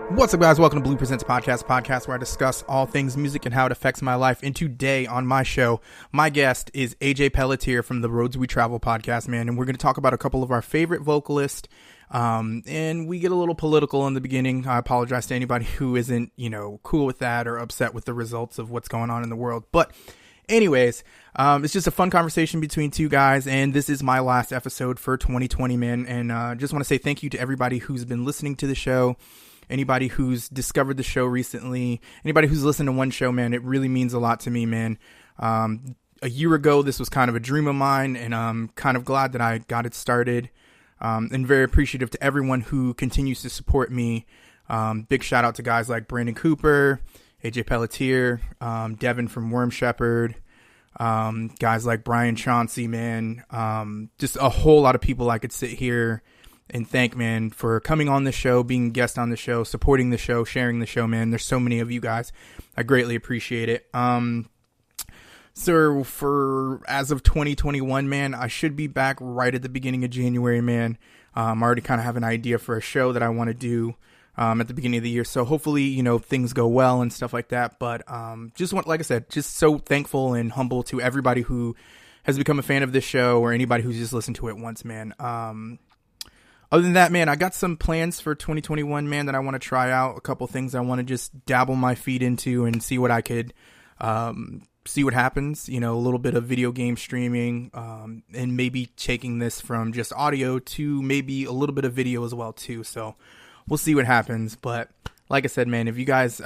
What's up, guys? Welcome to Blue Presents podcast where I discuss all things music and how it affects my life. And today on my show, my guest is AJ Pelletier from the Roads We Travel podcast, man. And we're going to talk about a couple of our favorite vocalists. And we get a little political in the beginning. I apologize to anybody who isn't, cool with that or upset with the results of what's going on in the world. But anyways, it's just a fun conversation between two guys, and this is my last episode for 2020, man. And just want to say thank you to everybody who's been listening to the show. Anybody who's discovered the show recently, anybody who's listened to one show, man, it really means a lot to me, man. A year ago, this was kind of a dream of mine, and I'm kind of glad that I got it started, and very appreciative to everyone who continues to support me. Big shout out to guys like Brandon Cooper, AJ Pelletier, Devin from Worm Shepherd, guys like Brian Chauncey, man. Just a whole lot of people I could sit here and thank, man, for coming on the show, being a guest on the show, supporting the show, sharing the show, man. There's so many of you guys. I greatly appreciate it. So for as of 2021, man, I should be back right at the beginning of January, man. I already kind of have an idea for a show that I want to do at the beginning of the year. So hopefully, things go well and stuff like that. But like I said, just so thankful and humble to everybody who has become a fan of this show or anybody who's just listened to it once, man. Other than that, man, I got some plans for 2021, man, that I want to try out. A couple things I want to just dabble my feet into and see what I could, see what happens. A little bit of video game streaming, and maybe taking this from just audio to maybe a little bit of video as well, too. So we'll see what happens. But like I said, man, if you guys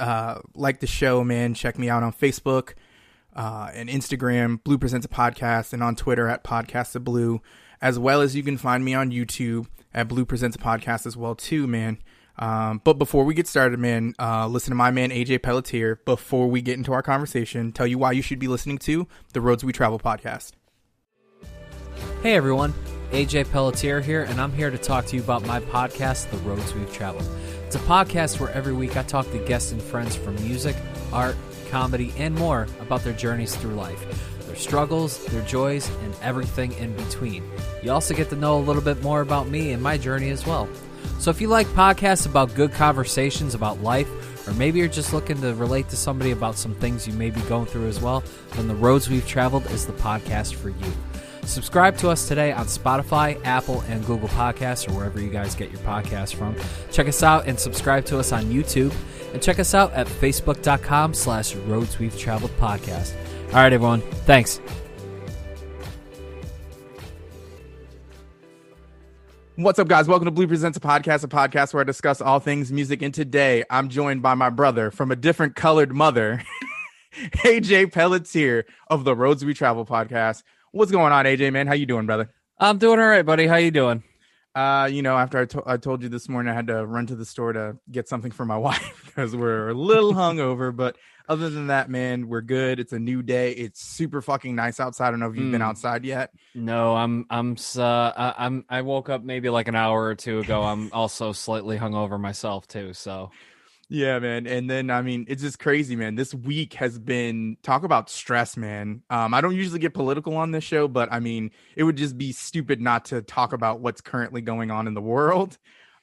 like the show, man, check me out on Facebook and Instagram, Blue Presents a Podcast, and on Twitter at Podcast of Blue, as well as you can find me on YouTube at Blue Presents a Podcast as well, too, man. But before we get started, man, listen to my man, AJ Pelletier, before we get into our conversation, tell you why you should be listening to the Roads We Travel podcast. Hey, everyone. AJ Pelletier here, and I'm here to talk to you about my podcast, The Roads We've Traveled. It's a podcast where every week I talk to guests and friends from music, art, comedy, and more about their journeys through life. Their struggles, their joys, and everything in between. You also get to know a little bit more about me and my journey as well. So if you like podcasts about good conversations about life, or maybe you're just looking to relate to somebody about some things you may be going through as well, then The Roads We've Traveled is the podcast for you. Subscribe to us today on Spotify, Apple, and Google Podcasts, or wherever you guys get your podcasts from. Check us out and subscribe to us on YouTube, and check us out at facebook.com/Roads We've Traveled podcast. All right, everyone. Thanks. What's up, guys? Welcome to Blue Presents a podcast where I discuss all things music. And today I'm joined by my brother from a different colored mother, AJ Pelletier of the Roads We Travel podcast. What's going on, AJ, man? How you doing, brother? I'm doing all right, buddy. How you doing? After I told you this morning, I had to run to the store to get something for my wife because we're a little hungover. But other than that, man, we're good. It's a new day. It's super fucking nice outside. I don't know if you've been outside yet. No, I woke up maybe like an hour or two ago. I'm also slightly hungover myself too. So. Yeah, man. And then, it's just crazy, man. This week has been talk about stress, man. I don't usually get political on this show, but it would just be stupid not to talk about what's currently going on in the world.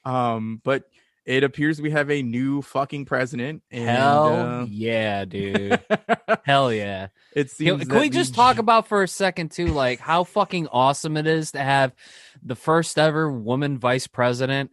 But it appears we have a new fucking president. And, hell yeah, dude. Hell yeah. It seems. Can we just talk about for a second too, like how fucking awesome it is to have the first ever woman vice president.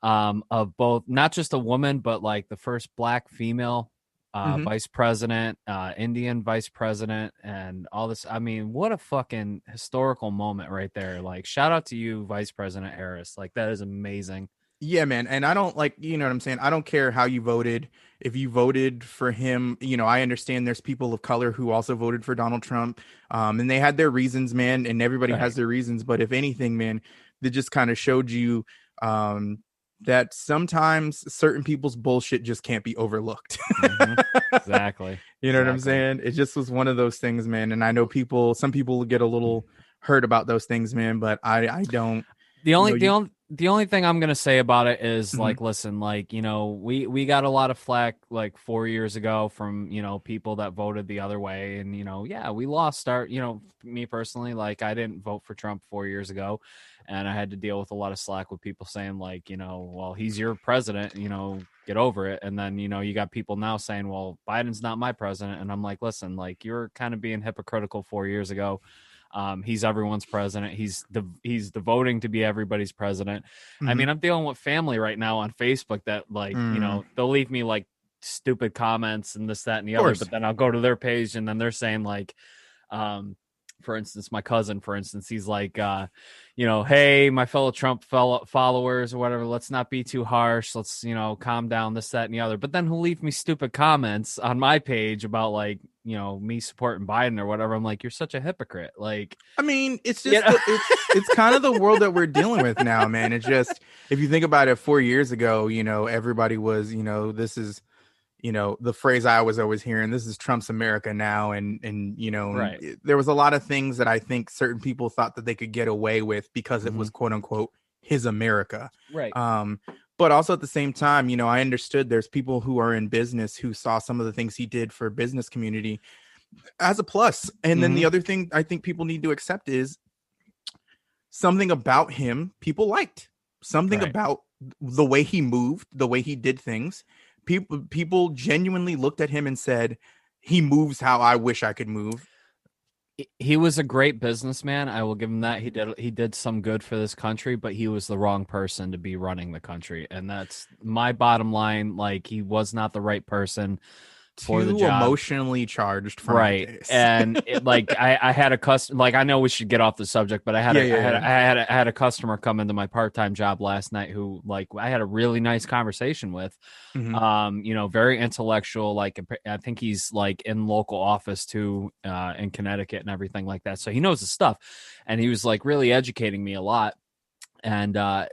Of both, not just a woman, but like the first black female vice president, Indian vice president, and all this. What a fucking historical moment right there. Like, shout out to you, Vice President Harris. Like, that is amazing. Yeah, man. And I don't you know what I'm saying? I don't care how you voted. If you voted for him, I understand there's people of color who also voted for Donald Trump. And they had their reasons, man, and everybody has their reasons. But if anything, man, they just kind of showed you, that sometimes certain people's bullshit just can't be overlooked. Exactly. You know what I'm saying? It just was one of those things, man. And I know some people get a little hurt about those things, man, but I don't. The only thing I'm going to say about it is like, listen, like, we got a lot of flack like 4 years ago from, people that voted the other way. And, we lost our, me personally, like I didn't vote for Trump 4 years ago. And I had to deal with a lot of slack with people saying like, well, he's your president, get over it. And then, you got people now saying, well, Biden's not my president. And I'm like, listen, like, you're kind of being hypocritical 4 years ago. He's everyone's president. He's voting to be everybody's president. I mean, I'm dealing with family right now on Facebook that like, they'll leave me like stupid comments and this, that, and the other, but then I'll go to their page and then they're saying like, for instance, my cousin, he's like, hey, my fellow Trump followers or whatever, let's not be too harsh. Let's, calm down, this, that, and the other. But then he'll leave me stupid comments on my page about like, me supporting Biden or whatever. I'm like, you're such a hypocrite. Like, I mean, it's just, it's kind of the world that we're dealing with now, man. It's just, if you think about it, 4 years ago, everybody was, this is, the phrase I was always hearing, this is Trump's America now. And right. There was a lot of things that I think certain people thought that they could get away with because it was quote unquote his America. Right. But also at the same time, I understood there's people who are in business who saw some of the things he did for business community as a plus. And then the other thing I think people need to accept is something about him people liked. Something about the way he moved, the way he did things. People genuinely looked at him and said, he moves how I wish I could move. He was a great businessman. I will give him that. He did some good for this country, but he was the wrong person to be running the country. And that's my bottom line. Like, he was not the right person for the job. Emotionally charged. Right. And I had a customer, like, I know we should get off the subject, but I had a customer come into my part-time job last night who, like, I had a really nice conversation with, very intellectual. Like, I think he's like in local office too, in Connecticut and everything like that. So he knows the stuff, and he was like really educating me a lot. And, the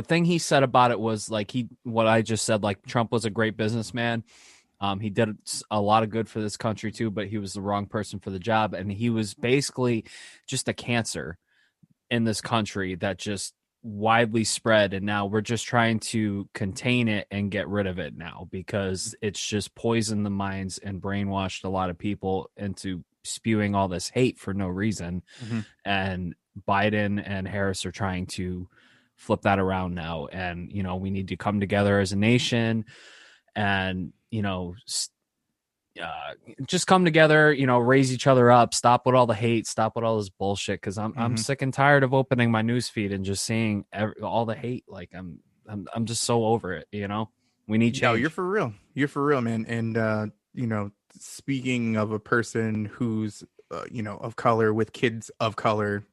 thing he said about it was like, what I just said, like, Trump was a great businessman. He did a lot of good for this country too, but he was the wrong person for the job. And he was basically just a cancer in this country that just widely spread. And now we're just trying to contain it and get rid of it now, because it's just poisoned the minds and brainwashed a lot of people into spewing all this hate for no reason. And Biden and Harris are trying to flip that around now. And, we need to come together as a nation and, just come together, raise each other up, stop with all the hate, stop with all this bullshit. Cause I'm sick and tired of opening my news feed and just seeing all the hate. Like I'm just so over it. We need change. No, you're for real, man. And, speaking of a person who's, of color, with kids of color,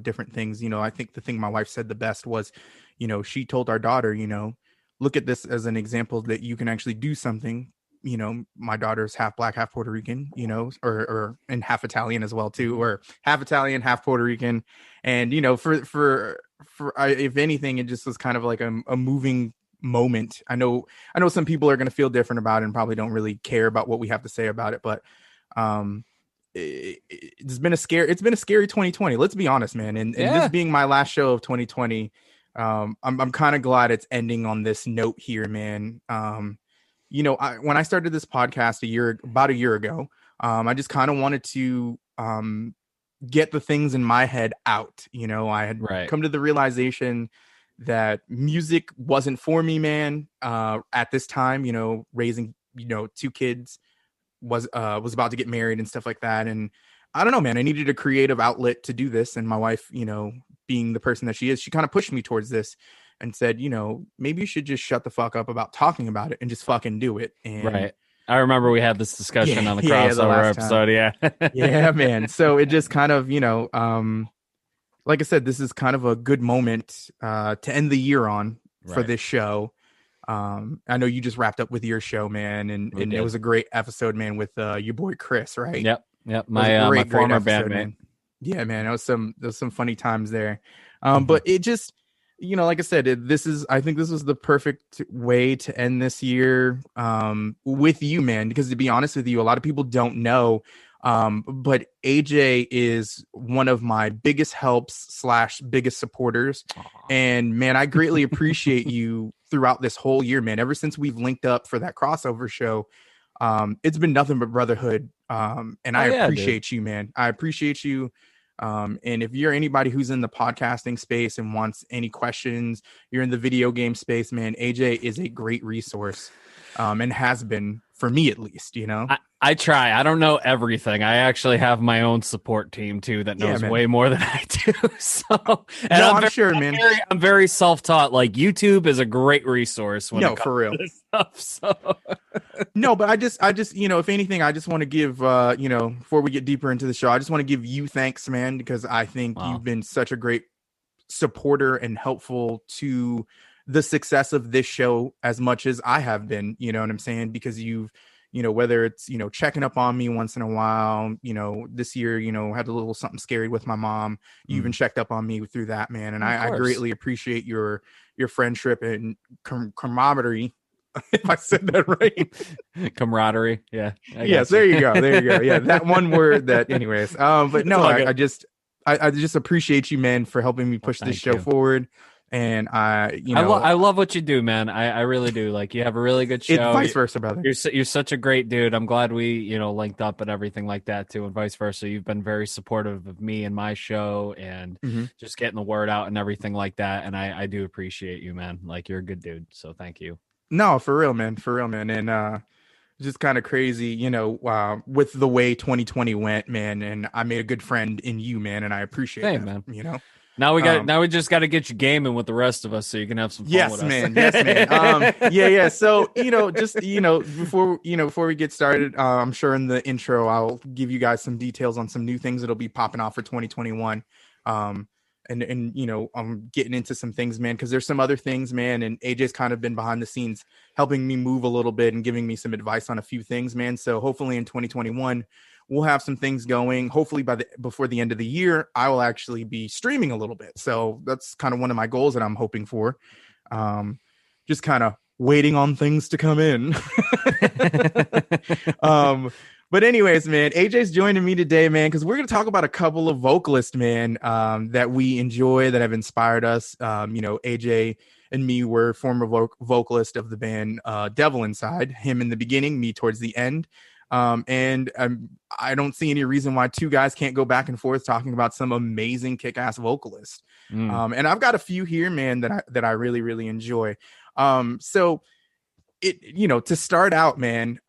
different things, I think the thing my wife said the best was, she told our daughter, look at this as an example that you can actually do something. My daughter's half black, half Puerto Rican, or and half Italian as well too, or half Italian, half Puerto Rican. And, for if anything, it just was kind of like a moving moment. I know some people are going to feel different about it and probably don't really care about what we have to say about it, but it's been a scary 2020. Let's be honest, man. And this being my last show of 2020, I'm kind of glad it's ending on this note here, man. When I started this podcast about a year ago, I just kind of wanted to get the things in my head out. I had come to the realization that music wasn't for me, man. At this time, raising, 2 kids, was about to get married and stuff like that. And I don't know, man, I needed a creative outlet to do this. And my wife, being the person that she is, she kind of pushed me towards this and said, maybe you should just shut the fuck up about talking about it and just fucking do it. And right. I remember we had this discussion on the crossover episode. Yeah. Yeah, man. So it just kind of, like I said, this is kind of a good moment to end the year on for this show. I know you just wrapped up with your show, man. And it was a great episode, man, with your boy, Chris, right? Yep. My former bandmate. Yeah, man. There was some funny times there. But it just, like I said, I think this was the perfect way to end this year with you, man, because to be honest with you, a lot of people don't know, but AJ is one of my biggest helps / biggest supporters. Aww. And man, I greatly appreciate you throughout this whole year, man. Ever since we've linked up for that crossover show, it's been nothing but brotherhood. And I appreciate you, man. I appreciate you. And if you're anybody who's in the podcasting space and wants any questions, you're in the video game space, man, AJ is a great resource, and has been for me at least, you know. I try. I don't know everything. I actually have my own support team too that knows way more than I do. So, and no, I'm sure, man. I'm very self-taught. Like YouTube is a great resource. When for real. Stuff, so. No, but I just, if anything, I just want to give, before we get deeper into the show, I just want to give you thanks, man, because I think you've been such a great supporter and helpful to the success of this show as much as I have been. You know what I'm saying? Because you've, whether it's, checking up on me once in a while, this year, had a little something scary with my mom. You even checked up on me through that, man. And I greatly appreciate your friendship and camaraderie. If I said that right. Camaraderie. Yeah. Yes. There you go. Yeah. That one word that anyways. But no, I just appreciate you, man, for helping me push this show forward. And I love what you do, man. I really do. Like, you have a really good show. Vice versa, brother. You're such a great dude. I'm glad we, linked up and everything like that too, and vice versa. You've been very supportive of me and my show, and just getting the word out and everything like that. And I do appreciate you, man. Like, you're a good dude. So thank you. No, for real, man. And just kind of crazy, with the way 2020 went, man. And I made a good friend in you, man. And I appreciate that, man. Now we just got to get you gaming with the rest of us so you can have some fun with us. Yes, man. Yeah. So, before we get started, I'm sure in the intro, I'll give you guys some details on some new things that'll be popping off for 2021. And I'm getting into some things, man, because there's some other things, man. And AJ's kind of been behind the scenes helping me move a little bit and giving me some advice on a few things, man. So hopefully in 2021, we'll have some things going. Hopefully before the end of the year, I will actually be streaming a little bit. So that's kind of one of my goals that I'm hoping for. Just kind of waiting on things to come in. But anyways, man, AJ's joining me today, man, because we're going to talk about a couple of vocalists, man, that we enjoy, that have inspired us. AJ and me were former vocalist of the band Devil Inside, him in the beginning, me towards the end. And I don't see any reason why two guys can't go back and forth talking about some amazing kick-ass vocalists. And I've got a few here, man, that I really, really enjoy. So to start out, man,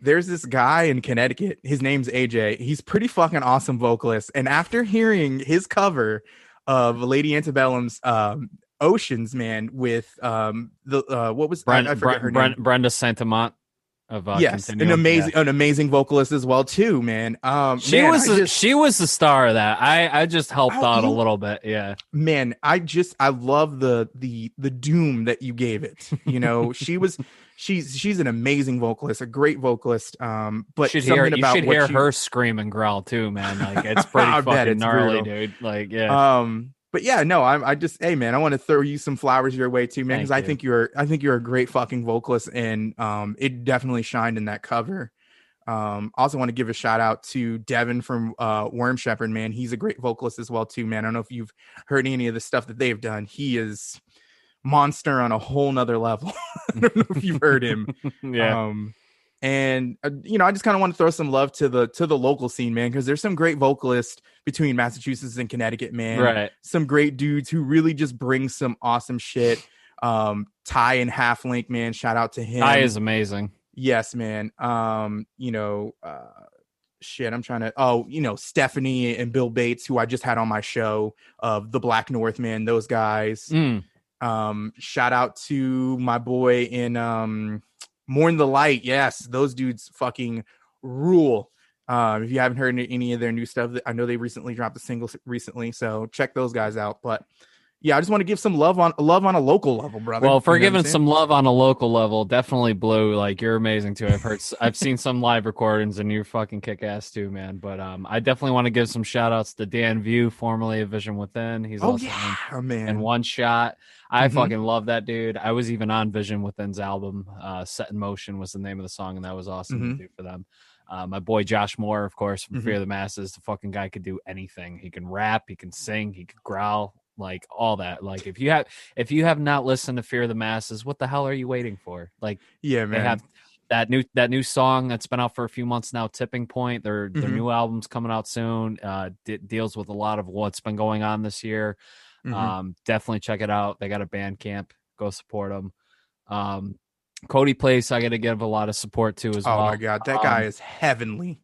there's this guy in Connecticut. His name's AJ. He's pretty fucking awesome vocalist. And after hearing his cover of Lady Antebellum's Oceans, man, with what was I forget her name. Brenda Santamont. Yes, an amazing vocalist as well too, man. She was the star of that. I just helped out a little bit, yeah. Man, I love the doom that you gave it. She's an amazing vocalist, a great vocalist. But you should hear her scream and growl too, man. Like, it's pretty fucking gnarly, dude. Like, yeah. But yeah, no, hey man, I want to throw you some flowers your way too, man, because I think you're a great fucking vocalist, and it definitely shined in that cover. Also want to give a shout out to Devin from Worm Shepherd, man. He's a great vocalist as well too, man. I don't know if you've heard any of the stuff that they've done. He is monster on a whole nother level. I don't know if you've heard him. Yeah. And I just kind of want to throw some love to the local scene, man, because there's some great vocalists between Massachusetts and Connecticut, man. Right. Some great dudes who really just bring some awesome shit. Ty and Half Link, man, shout out to him. Ty is amazing. Yes, man. Shit, I'm trying to. Stephanie and Bill Bates, who I just had on my show, of the Black North, man. Those guys. Shout out to my boy in Mourn the Light. Yes, those dudes fucking rule. If you haven't heard any of their new stuff, I know they recently dropped a single recently, so check those guys out. But yeah, I just want to give some love on a local level, brother. Well, for giving some love on a local level, definitely Blue. Like, you're amazing too. I've seen some live recordings, and you're fucking kick ass too, man. But I definitely want to give some shout outs to Dan View, formerly of Vision Within. He's also in One Shot. I fucking love that dude. I was even on Vision Within's album. Set in Motion was the name of the song, and that was awesome to do for them. My boy Josh Moore, of course, from Fear the Masses. The fucking guy could do anything. He can rap, he can sing, he could growl, like all that. Like, if you have not listened to Fear the Masses, what the hell are you waiting for? Like, yeah, man. that new song that's been out for a few months now, Tipping Point. Their new album's coming out soon. Deals with a lot of what's been going on this year. Definitely check it out. They got a Bandcamp. Go support them. Cody Place, I got to give a lot of support to as well. Oh my God, that guy is heavenly.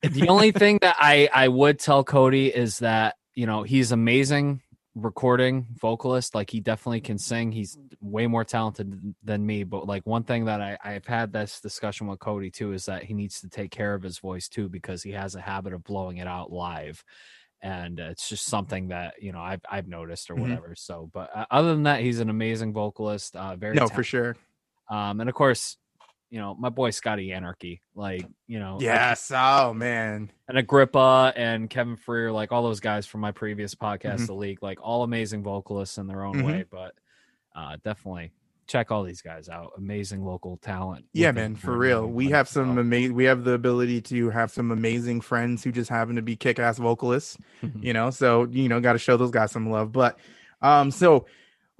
The only thing that I would tell Cody is that, you know, he's amazing recording vocalist. Like, he definitely can sing. He's way more talented than me. But like, one thing that I've had this discussion with Cody too is that he needs to take care of his voice too, because he has a habit of blowing it out live. And it's just something that, you know, I've noticed or whatever. So, but other than that, he's an amazing vocalist. Very talented. For sure. And of course, you know, my boy Scotty Anarchy, like, you know, yes. Oh man. And Agrippa and Kevin Freer, like all those guys from my previous podcast, The League, like all amazing vocalists in their own way. But definitely check all these guys out. Amazing local talent. Yeah, man, for real. We have we have the ability to have some amazing friends who just happen to be kick-ass vocalists, you know, so, you know, got to show those guys some love. But so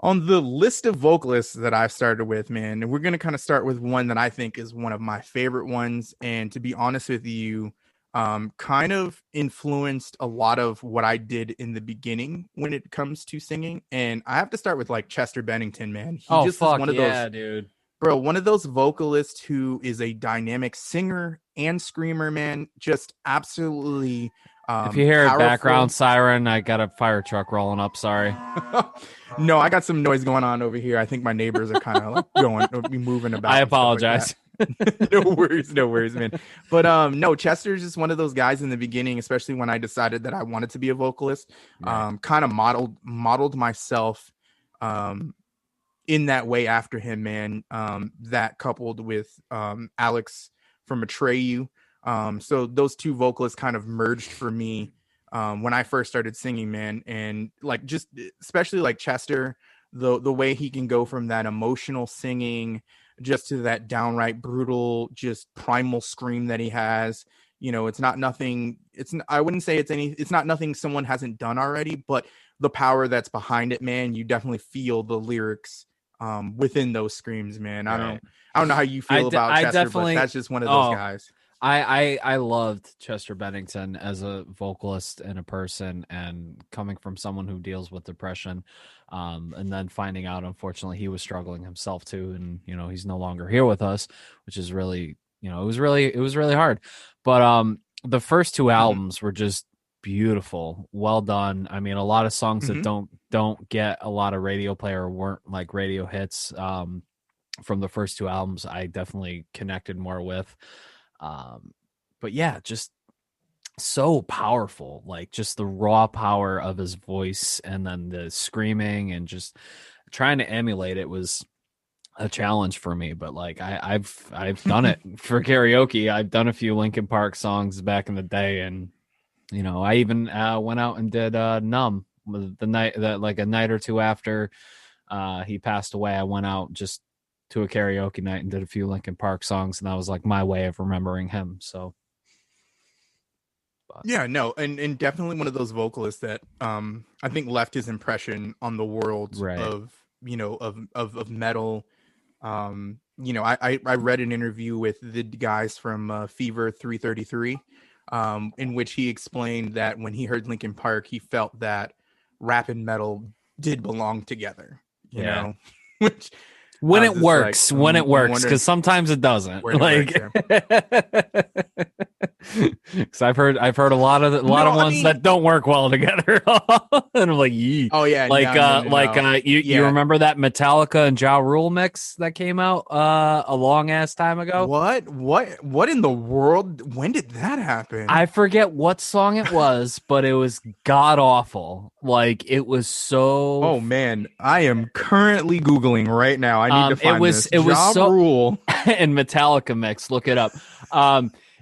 on the list of vocalists that I've started with, man, we're going to kind of start with one that I think is one of my favorite ones. And to be honest with you, kind of influenced a lot of what I did in the beginning when it comes to singing. And I have to start with like Chester Bennington, man. He just is one of those, dude. Bro, one of those vocalists who is a dynamic singer and screamer, man. Just absolutely if you hear powerful. A background siren, I got a fire truck rolling up. Sorry. No, I got some noise going on over here. I think my neighbors are kind of like moving about. I apologize. Like no worries, man. But no, Chester's just one of those guys in the beginning, especially when I decided that I wanted to be a vocalist. Right. Kind of modeled myself in that way after him, man. That coupled with Alex from Atreyu. So those two vocalists kind of merged for me when I first started singing, man. And like, just especially like Chester, the way he can go from that emotional singing just to that downright brutal, just primal scream that he has. You know, it's not nothing. I wouldn't say it's not nothing someone hasn't done already, but the power that's behind it, man, you definitely feel the lyrics within those screams, man. Right. I don't know how you feel about Chester, but that's just one of those guys. I loved Chester Bennington as a vocalist and a person, and coming from someone who deals with depression, and then finding out, unfortunately, he was struggling himself too, and you know, he's no longer here with us, which is really, you know, it was really hard. But the first two albums were just beautiful, well done. I mean, a lot of songs that don't get a lot of radio play or weren't like radio hits from the first two albums, I definitely connected more with. But yeah, just so powerful, like just the raw power of his voice, and then the screaming, and just trying to emulate it was a challenge for me. But like I've done it for karaoke. I've done a few Linkin Park songs back in the day, and you know, I even went out and did Numb the night that, like a night or two after he passed away. I went out just to a karaoke night and did a few Linkin Park songs, and that was like my way of remembering him. So yeah, no, and definitely one of those vocalists that I think left his impression on the world of, you know, of metal. You know, I read an interview with the guys from Fever 333 in which he explained that when he heard Linkin Park, he felt that rap and metal did belong together, you know, which when it works, because sometimes it doesn't. Like, because I've heard a lot of ones that don't work well together, and I'm like, yee. Oh yeah, you remember that Metallica and Ja Rule mix that came out a long ass time ago? What in the world? When did that happen? I forget what song it was, but it was god awful. Like, it was so. Oh man, I am currently Googling right now. I need to find this. It was Ja so Rule and Metallica mix. Look it up.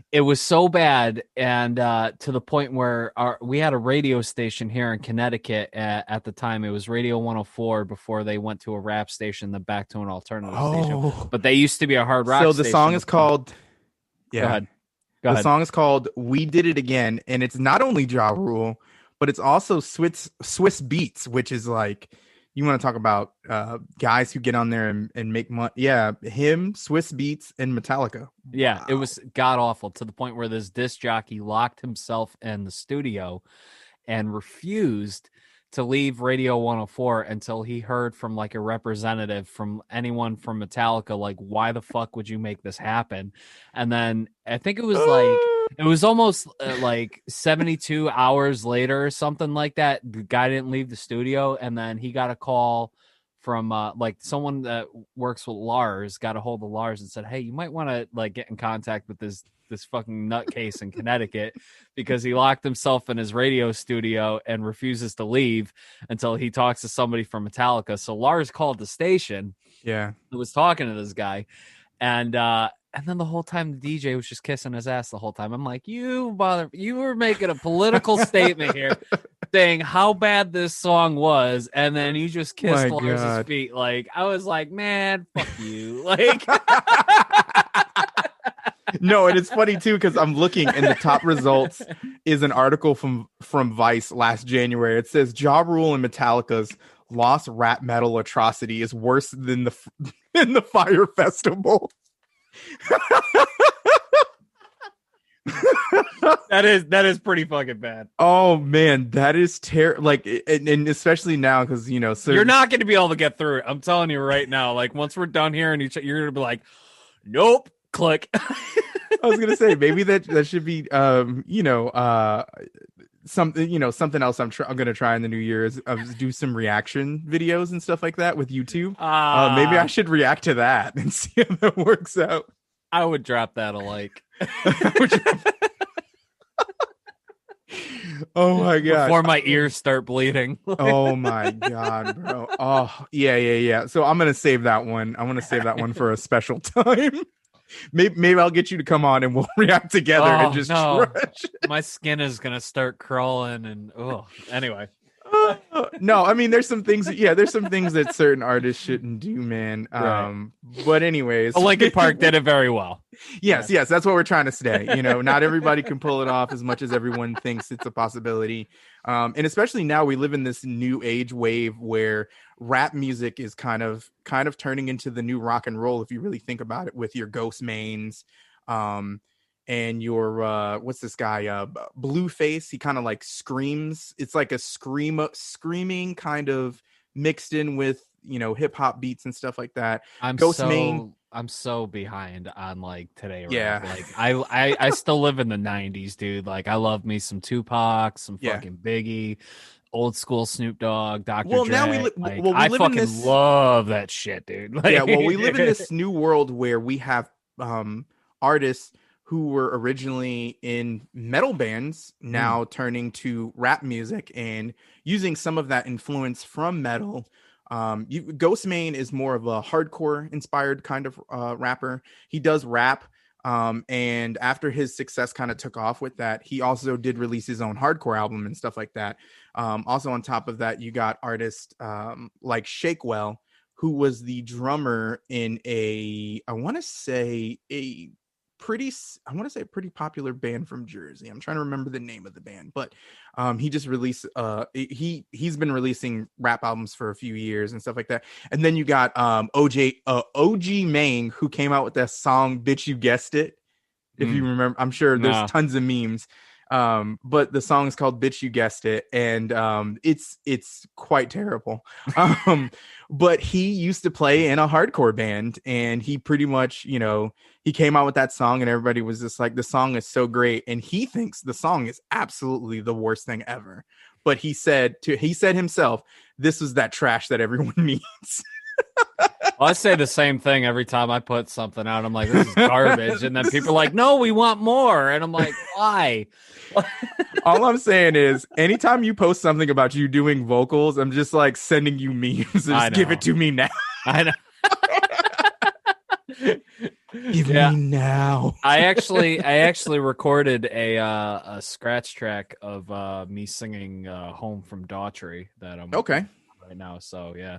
It was so bad, and to the point where we had a radio station here in Connecticut at the time. It was Radio 104 before they went to a rap station, then back to an alternative station. But they used to be a hard rock station. So the song is called... Yeah. Go ahead. The song is called We Did It Again, and it's not only Ja Rule, but it's also Swiss Beats, which is like, You want to talk about guys who get on there and make money? Yeah, him, Swiss Beats, and Metallica. Yeah, Wow. it was god awful to the point where this disc jockey locked himself in the studio and refused to leave Radio 104 until he heard from like a representative from anyone from Metallica, like, why the fuck would you make this happen? And then I think it was like, it was almost like 72 hours later or something like that. The guy didn't leave the studio, and then he got a call from like someone that works with Lars, got a hold of Lars and said, hey, you might want to like get in contact with this fucking nutcase in Connecticut because he locked himself in his radio studio and refuses to leave until he talks to somebody from Metallica. So Lars called the station. Yeah. Who was talking to this guy. And then the whole time the DJ was just kissing his ass the whole time. I'm like, you were making a political statement here saying how bad this song was, and then you just kissed Lars's feet. Like, I was like, man, fuck you. Like no, and it's funny too because I'm looking and the top results is an article from Vice last January. It says Ja Rule and Metallica's lost rap metal atrocity is worse than the Fire Festival. that is pretty fucking bad. Oh man, that is terrible. Like, and especially now because you're not going to be able to get through it. I'm telling you right now. Like, once we're done here, and you're going to be like, nope, click. I was gonna say maybe that should be something else I'm gonna try in the new year is do some reaction videos and stuff like that with YouTube. Maybe I should react to that and see how that works out. I would drop that a like. Oh my god! Before my ears start bleeding. Oh my god, bro! Oh yeah. So I'm gonna save that one. I want to save that one for a special time. Maybe I'll get you to come on and we'll react together and just trash. My skin is gonna start crawling and anyway. No, I mean there's some things that certain artists shouldn't do, man. Right. But anyways, Linkin Park did it very well. Yes, that's what we're trying to say. Not everybody can pull it off as much as everyone thinks it's a possibility. And especially now we live in this new age wave where rap music is kind of turning into the new rock and roll, if you really think about it, with your Ghost Mains, and your what's this guy, Blueface. He kind of like screams. It's like a screaming kind of mixed in with hip hop beats and stuff like that. I'm so behind on like today. Right? Yeah, like I still live in the 90s, dude. Like I love me some Tupac, some fucking Biggie, old school Snoop Dogg, Dr. Dre. Now I fucking love that shit, dude. Like, we live in this new world where we have artists who were originally in metal bands now turning to rap music and using some of that influence from metal. Ghostmane is more of a hardcore inspired kind of rapper. He does rap, and after his success kind of took off with that, he also did release his own hardcore album and stuff like that. Also on top of that, you got artists like Shakewell, who was the drummer in a pretty popular band from Jersey. I'm trying to remember the name of the band, but he just released he's been releasing rap albums for a few years and stuff like that. And then you got OG Maine, who came out with that song Bitch You Guessed It. If you remember, I'm sure there's tons of memes. But the song is called Bitch You Guessed It, and it's quite terrible. But he used to play in a hardcore band, and he pretty much, he came out with that song and everybody was just like, the song is so great, and he thinks the song is absolutely the worst thing ever. But he said himself, this was that trash that everyone needs. Well, I say the same thing every time I put something out. I'm like, this is garbage. And then people are like, no, we want more. And I'm like, why? All I'm saying is anytime you post something about you doing vocals, I'm just like sending you memes. Just give it to me now. I know. Give me now. I actually recorded a scratch track of me singing Home from Daughtry that I'm okay right now. So yeah.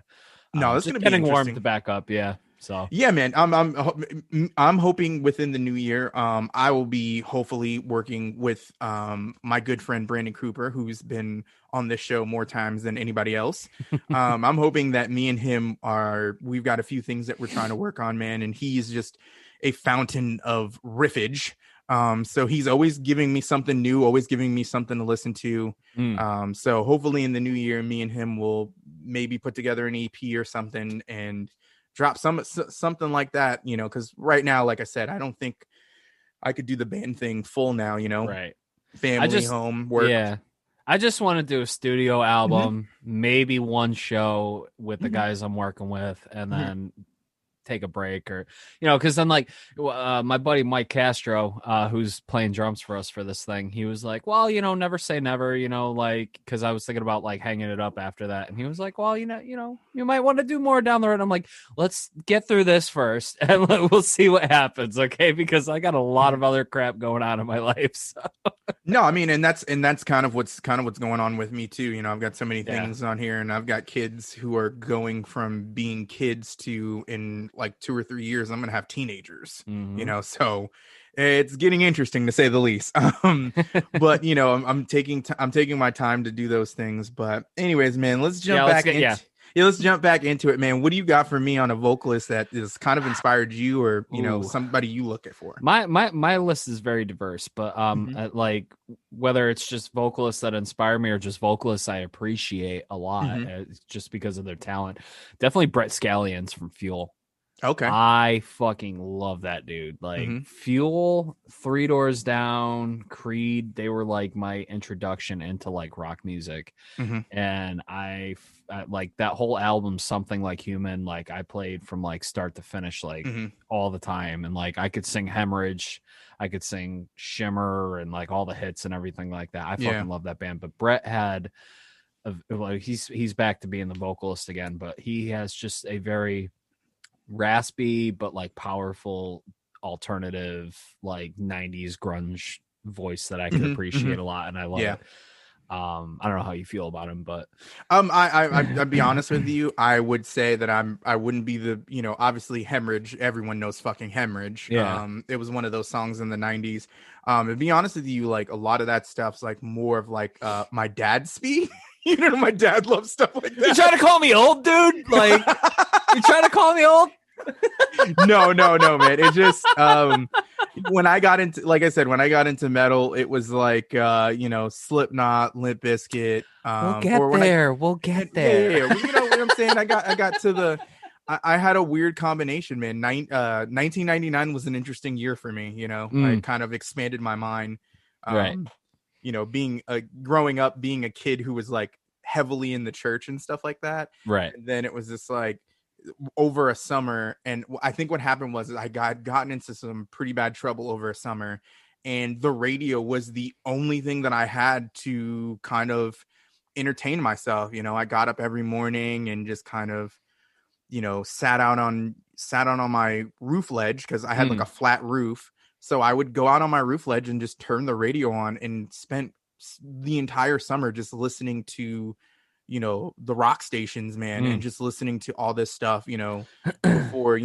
No, this is just gonna be getting warm to back up. Yeah. So yeah, man, I'm hoping within the new year, I will be hopefully working with my good friend Brandon Cooper, who's been on this show more times than anybody else. I'm hoping that me and him we've got a few things that we're trying to work on, man, and he's just a fountain of riffage. So he's always giving me something new, always giving me something to listen to. So hopefully in the new year, me and him will maybe put together an EP or something and drop something like that, you know, because right now, like I said, I don't think I could do the band thing full now, you know, right. family, home, work. Yeah. I just want to do a studio album, maybe one show with the guys I'm working with, and then take a break, or because then like my buddy Mike Castro, who's playing drums for us for this thing, he was like, well, never say never, like, because I was thinking about like hanging it up after that, and he was like, well, you might want to do more down the road. I'm like, let's get through this first and we'll see what happens, okay? Because I got a lot of other crap going on in my life. So. No, I mean, and that's kind of what's going on with me too. I've got so many things on here, and I've got kids who are going from being kids to, in like 2 or 3 years, I'm gonna have teenagers. So it's getting interesting to say the least. But I'm taking my time to do those things. But anyways, man, let's jump back let's jump back into it, man. What do you got for me on a vocalist that is kind of inspired you, or somebody you look at for? My list is very diverse, but like whether it's just vocalists that inspire me or just vocalists I appreciate a lot, just because of their talent. Definitely Brett Scallions from Fuel. Okay. I fucking love that dude. Like Fuel, Three Doors Down, Creed, they were like my introduction into like rock music. And I like that whole album, Something Like Human, like I played from like start to finish, like all the time. And like I could sing Hemorrhage, I could sing Shimmer, and like all the hits and everything like that. I fucking love that band. But Brett had he's back to being the vocalist again, but he has just a very raspy but like powerful alternative like 90s grunge voice that I can appreciate a lot, and I love it. I don't know how you feel about him, but I'd be honest with you, I would say that I wouldn't be the, obviously Hemorrhage, everyone knows fucking Hemorrhage. It was one of those songs in the 90s. To be honest with you, like a lot of that stuff's like more of like my dad's speed. My dad loves stuff like that. You trying to call me old, dude? Like you trying to call me old? No, man. It's just when I got into, like I said, when I got into metal, it was like Slipknot, Limp Bizkit. We'll get there. Yeah. Well, you know what I'm saying? I got to the. I had a weird combination, man. 1999 was an interesting year for me. I kind of expanded my mind. Right. Being growing up, being a kid who was like heavily in the church and stuff like that. Right. And then it was just like over a summer, and I think what happened was I got gotten into some pretty bad trouble over a summer, and the radio was the only thing that I had to kind of entertain myself. I got up every morning and just kind of sat out on my roof ledge, because I had like a flat roof. So I would go out on my roof ledge and just turn the radio on, and spent the entire summer just listening to, the rock stations, man, and just listening to all this stuff, before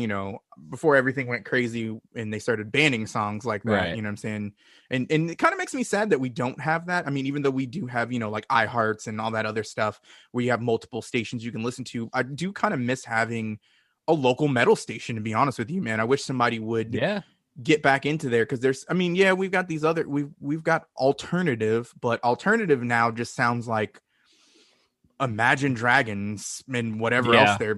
everything went crazy and they started banning songs like that. Right. You know what I'm saying? And it kind of makes me sad that we don't have that. I mean, even though we do have, like iHearts and all that other stuff where you have multiple stations you can listen to, I do kind of miss having a local metal station, to be honest with you, man. I wish somebody would get back into there, because we've got these other, we've got alternative, but alternative now just sounds like Imagine Dragons and whatever else there.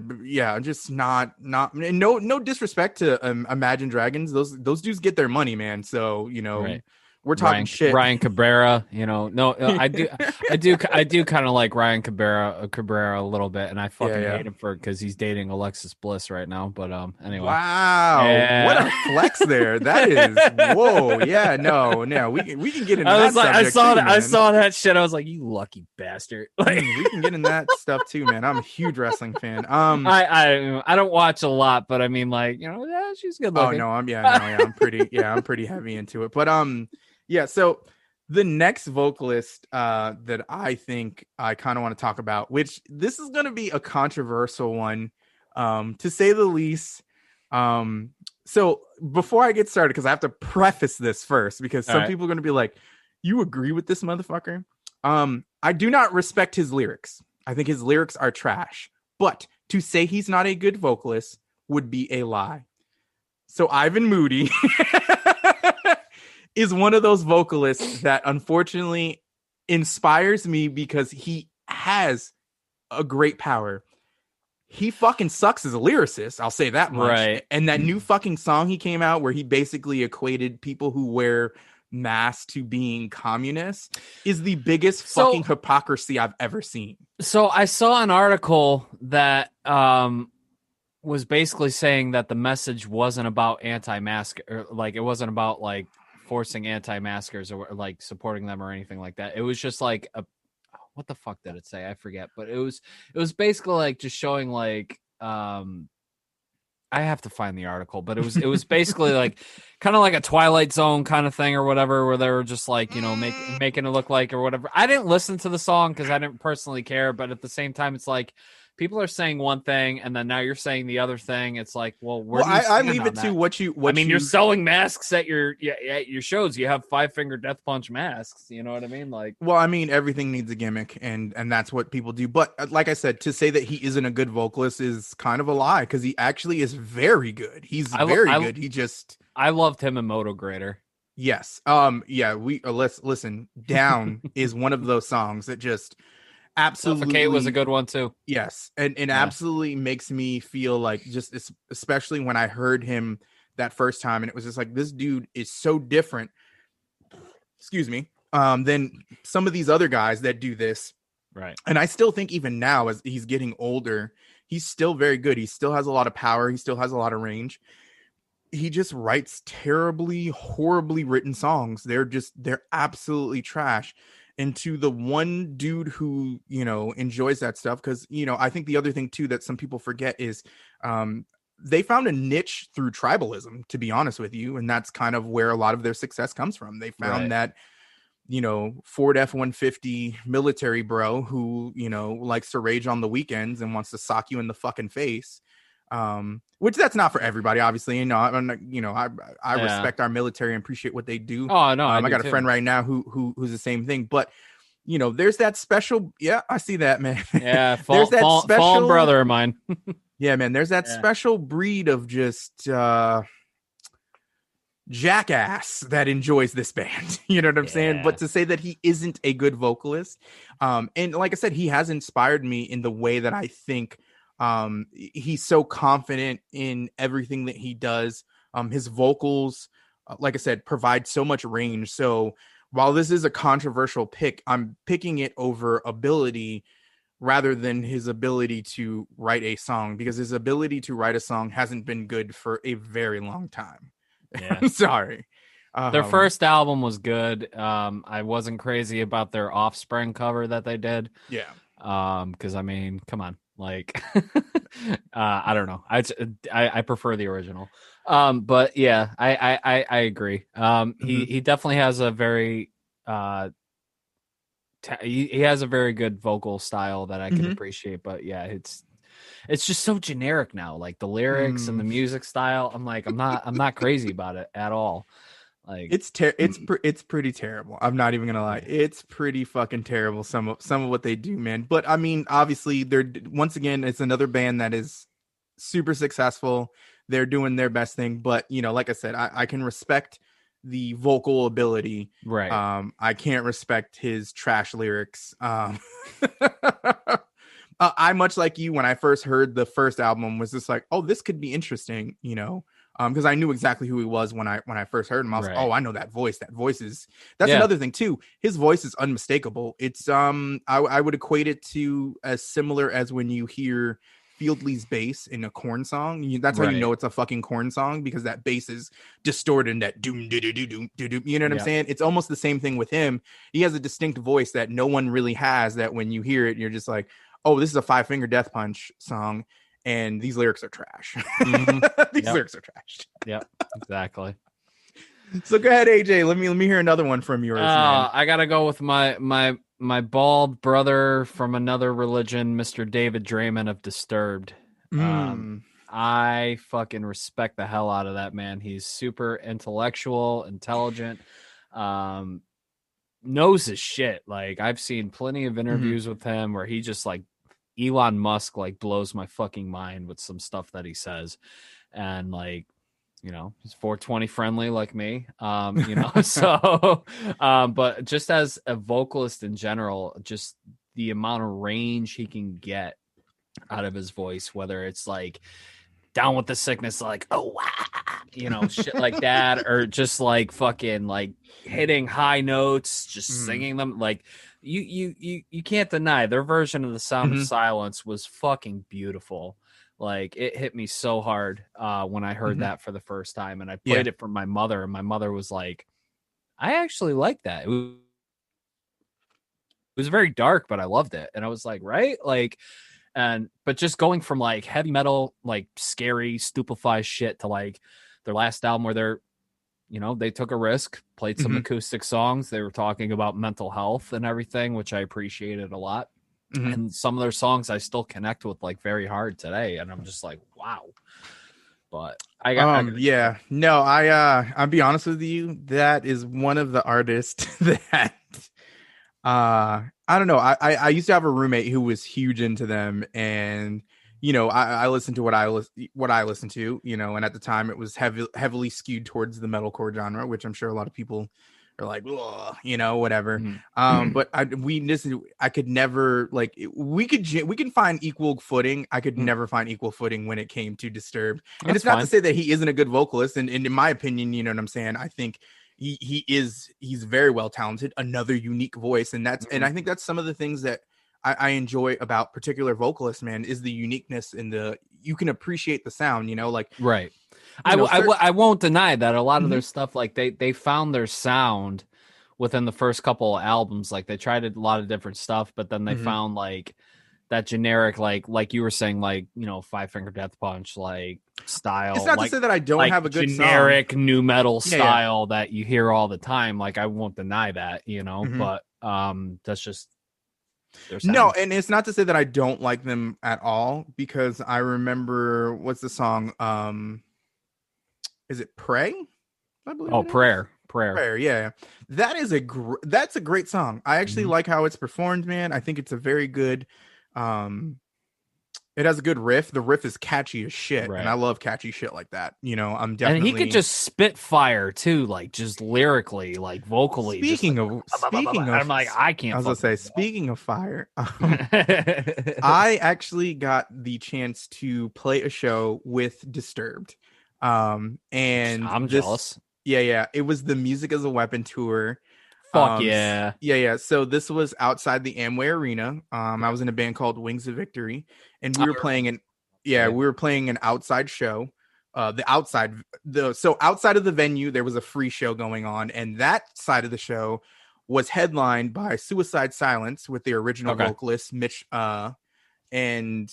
Just not no disrespect to Imagine Dragons. Those dudes get their money, man. So right. We're talking shit. Ryan Cabrera, I do kind of like Ryan Cabrera a little bit, and I fucking hate him because he's dating Alexis Bliss right now. But anyway. Wow, what a flex there! That is whoa, yeah, no, we can get into that. I saw that shit. I was like, you lucky bastard. Like, we can get in that stuff too, man. I'm a huge wrestling fan. I don't watch a lot, but I mean, like, she's good looking. Oh no, I'm pretty heavy into it, but so the next vocalist that I think I kind of want to talk about, which this is going to be a controversial one, to say the least. So before I get started, because I have to preface this first, because some right. people are going to be like, you agree with this motherfucker? I do not respect his lyrics. I think his lyrics are trash. But to say he's not a good vocalist would be a lie. So Ivan Moody is one of those vocalists that unfortunately inspires me because he has a great power. He fucking sucks as a lyricist, I'll say that much. Right. And that new fucking song he came out where he basically equated people who wear masks to being communists is the biggest fucking hypocrisy I've ever seen. So I saw an article that was basically saying that the message wasn't about anti-mask, or like it wasn't about like forcing anti-maskers or like supporting them or anything like that. It was just like what the fuck did it say? I forget, but it was basically like just showing like I have to find the article, but it was basically like kind of like a Twilight Zone kind of thing or whatever, where they were just like, you know, making it look like or whatever. I didn't listen to the song because I didn't personally care, but at the same time, it's like people are saying one thing and then now you're saying the other thing. It's like, well, I leave it to what you're selling masks at your shows. You have 5-finger death punch masks. You know what I mean? Like, well, I mean, everything needs a gimmick, and that's what people do. But like I said, to say that he isn't a good vocalist is kind of a lie because he actually is very good. He's very good. I loved him in Moto Grader. Yes. Yeah. Let's listen. Down is one of those songs that just. Absolutely. Suffocate was a good one too. Yes. And absolutely makes me feel like, just especially when I heard him that first time, and it was just like, this dude is so different, excuse me, than some of these other guys that do this. Right. And I still think even now, as he's getting older, he's still very good. He still has a lot of power. He still has a lot of range. He just writes terribly, horribly written songs. They're absolutely trash. And to the one dude who, you know, enjoys that stuff, because, you know, I think the other thing too that some people forget is they found a niche through tribalism, to be honest with you. And that's kind of where a lot of their success comes from. They found that, you know, Ford F-150 military bro who, you know, likes to rage on the weekends and wants to sock you in the fucking face. Which that's not for everybody, obviously. You know, I respect our military and appreciate what they do. Oh no, I got a friend right now who's the same thing. But you know, there's that special. Yeah, I see that, man. Yeah, there's that special brother of mine. Yeah, man. There's that special breed of just jackass that enjoys this band. You know what I'm saying? But to say that he isn't a good vocalist, and like I said, he has inspired me in the way that I think. He's so confident in everything that he does. His vocals, like I said, provide so much range. So while this is a controversial pick, I'm picking it over ability rather than his ability to write a song, because his ability to write a song hasn't been good for a very long time. Yeah. I'm sorry. Their first album was good. I wasn't crazy about their Offspring cover that they did. Yeah. Because I mean, come on. Like, I don't know. I prefer the original. But yeah, I agree. He definitely has a very he has a very good vocal style that I can appreciate. But yeah, it's just so generic now. Like the lyrics and the music style. I'm like, I'm not crazy about it at all. Like it's pretty terrible. I'm not even gonna lie. It's pretty fucking terrible. Some of what they do, man. But I mean, obviously, once again, it's another band that is super successful. They're doing their best thing. But you know, like I said, I can respect the vocal ability. Right. I can't respect his trash lyrics. I much like you, when I first heard the first album, was just like, oh, this could be interesting, you know. Because I knew exactly who he was when I first heard him. I was like, oh, I know that voice. That's another thing too. His voice is unmistakable. It's I would equate it to as similar as when you hear Fieldley's bass in a Korn song. That's how you know it's a fucking Korn song, because that bass is distorted in that doom doo doo doo doo doo doo. You know what I'm saying? It's almost the same thing with him. He has a distinct voice that no one really has, that when you hear it, you're just like, oh, this is a 5-finger death punch song. And these lyrics are trash. These lyrics are trash. Yep, exactly. So go ahead, AJ. Let me hear another one from yours. Man. I gotta go with my bald brother from another religion, Mr. David Draymond of Disturbed. I fucking respect the hell out of that man. He's super intellectual, intelligent, knows his shit. Like, I've seen plenty of interviews with him where he just like Elon Musk like blows my fucking mind with some stuff that he says. And like, you know, he's 420 friendly like me, you know, so, but just as a vocalist in general, just the amount of range he can get out of his voice, whether it's like Down with the Sickness, like, oh, wow, you know, shit like that, or just like fucking like hitting high notes, just singing them. Like, you can't deny their version of The Sound of Silence was fucking beautiful. Like, it hit me so hard when I heard that for the first time, and I played it for my mother, and my mother was like, I actually like that. It was very dark, but I loved it. And I was like, right? Like, but just going from like heavy metal, like scary, stupefy shit to like their last album where they're, you know, they took a risk, played some acoustic songs. They were talking about mental health and everything, which I appreciated a lot. And some of their songs I still connect with like very hard today. And I'm just like, wow. But I'll be honest with you. That is one of the artists that, I don't know. I used to have a roommate who was huge into them, and, you know, I listened to what I listened to, you know, and at the time it was heavily skewed towards the metalcore genre, which I'm sure a lot of people are like, you know, whatever. But I could never, like, we can find equal footing. I could never find equal footing when it came to Disturbed. And That's it's not fine. to say that he isn't a good vocalist. And in my opinion, you know what I'm saying? I think he's very well talented, another unique voice. And and I think that's some of the things that I enjoy about particular vocalists, man, is the uniqueness and you can appreciate the sound, you know, like, right. I won't deny that a lot of their stuff, like they found their sound within the first couple of albums. Like, they tried a lot of different stuff, but then they found like that generic, like you were saying, like, you know, Five Finger Death Punch, like, style. It's not like, to say that I don't like have a good generic song. new metal style that you hear all the time. Like, I won't deny that, you know, but that's just their sound. No, and it's not to say that I don't like them at all, because I remember, what's the song? Is it Pray? I believe it is. Prayer, yeah. That is that's a great song. I actually like how it's performed, man. I think it's a very good, it has a good riff. The riff is catchy as shit, and I love catchy shit like that. You know, I'm definitely. And he could just spit fire too, like, just lyrically, like vocally. Speaking of, I'm like, I can't. I was gonna say, speaking of fire, I actually got the chance to play a show with Disturbed. And I'm jealous. Yeah. It was the Music as a Weapon tour. Fuck yeah. Yeah. So this was outside the Amway Arena. I was in a band called Wings of Victory, and we were playing an outside show. Outside of the venue, there was a free show going on, and that side of the show was headlined by Suicide Silence with the original vocalist Mitch. And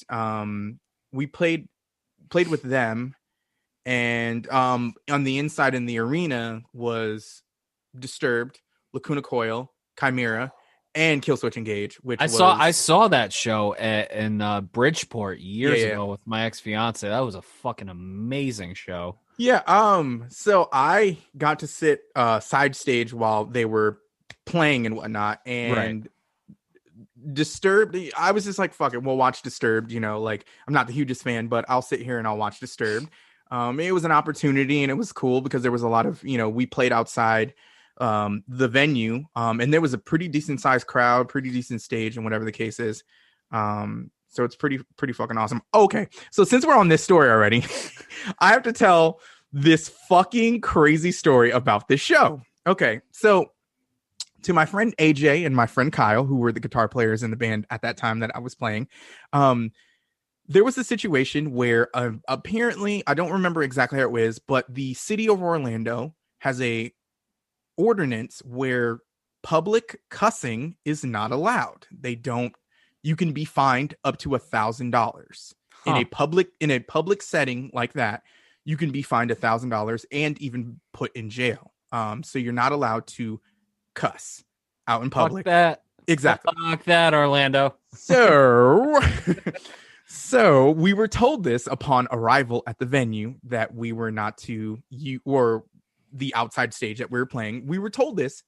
we played with them. And on the inside in the arena was Disturbed, Lacuna Coil, Chimera, and Killswitch Engage. Which I saw that show in Bridgeport years ago with my ex-fiance. That was a fucking amazing show. Yeah. So I got to sit side stage while they were playing and whatnot, and Disturbed. I was just like, fuck it, we'll watch Disturbed. You know, like, I'm not the hugest fan, but I'll sit here and I'll watch Disturbed. It was an opportunity, and it was cool because there was a lot of, you know, we played outside the venue, and there was a pretty decent sized crowd, pretty decent stage, and whatever the case is. So it's pretty fucking awesome. Okay, so since we're on this story already, I have to tell this fucking crazy story about this show. Okay, so to my friend AJ and my friend Kyle, who were the guitar players in the band at that time that I was playing, there was a situation where apparently, I don't remember exactly how it was, but the city of Orlando has a ordinance where public cussing is not allowed. You can be fined up to $1,000 in a public setting like that. You can be fined $1,000 and even put in jail. So you're not allowed to cuss out in public. Fuck that. Exactly. Fuck that, Orlando. So we were told this upon arrival at the venue that we were not to or the outside stage that we were playing. We were told this.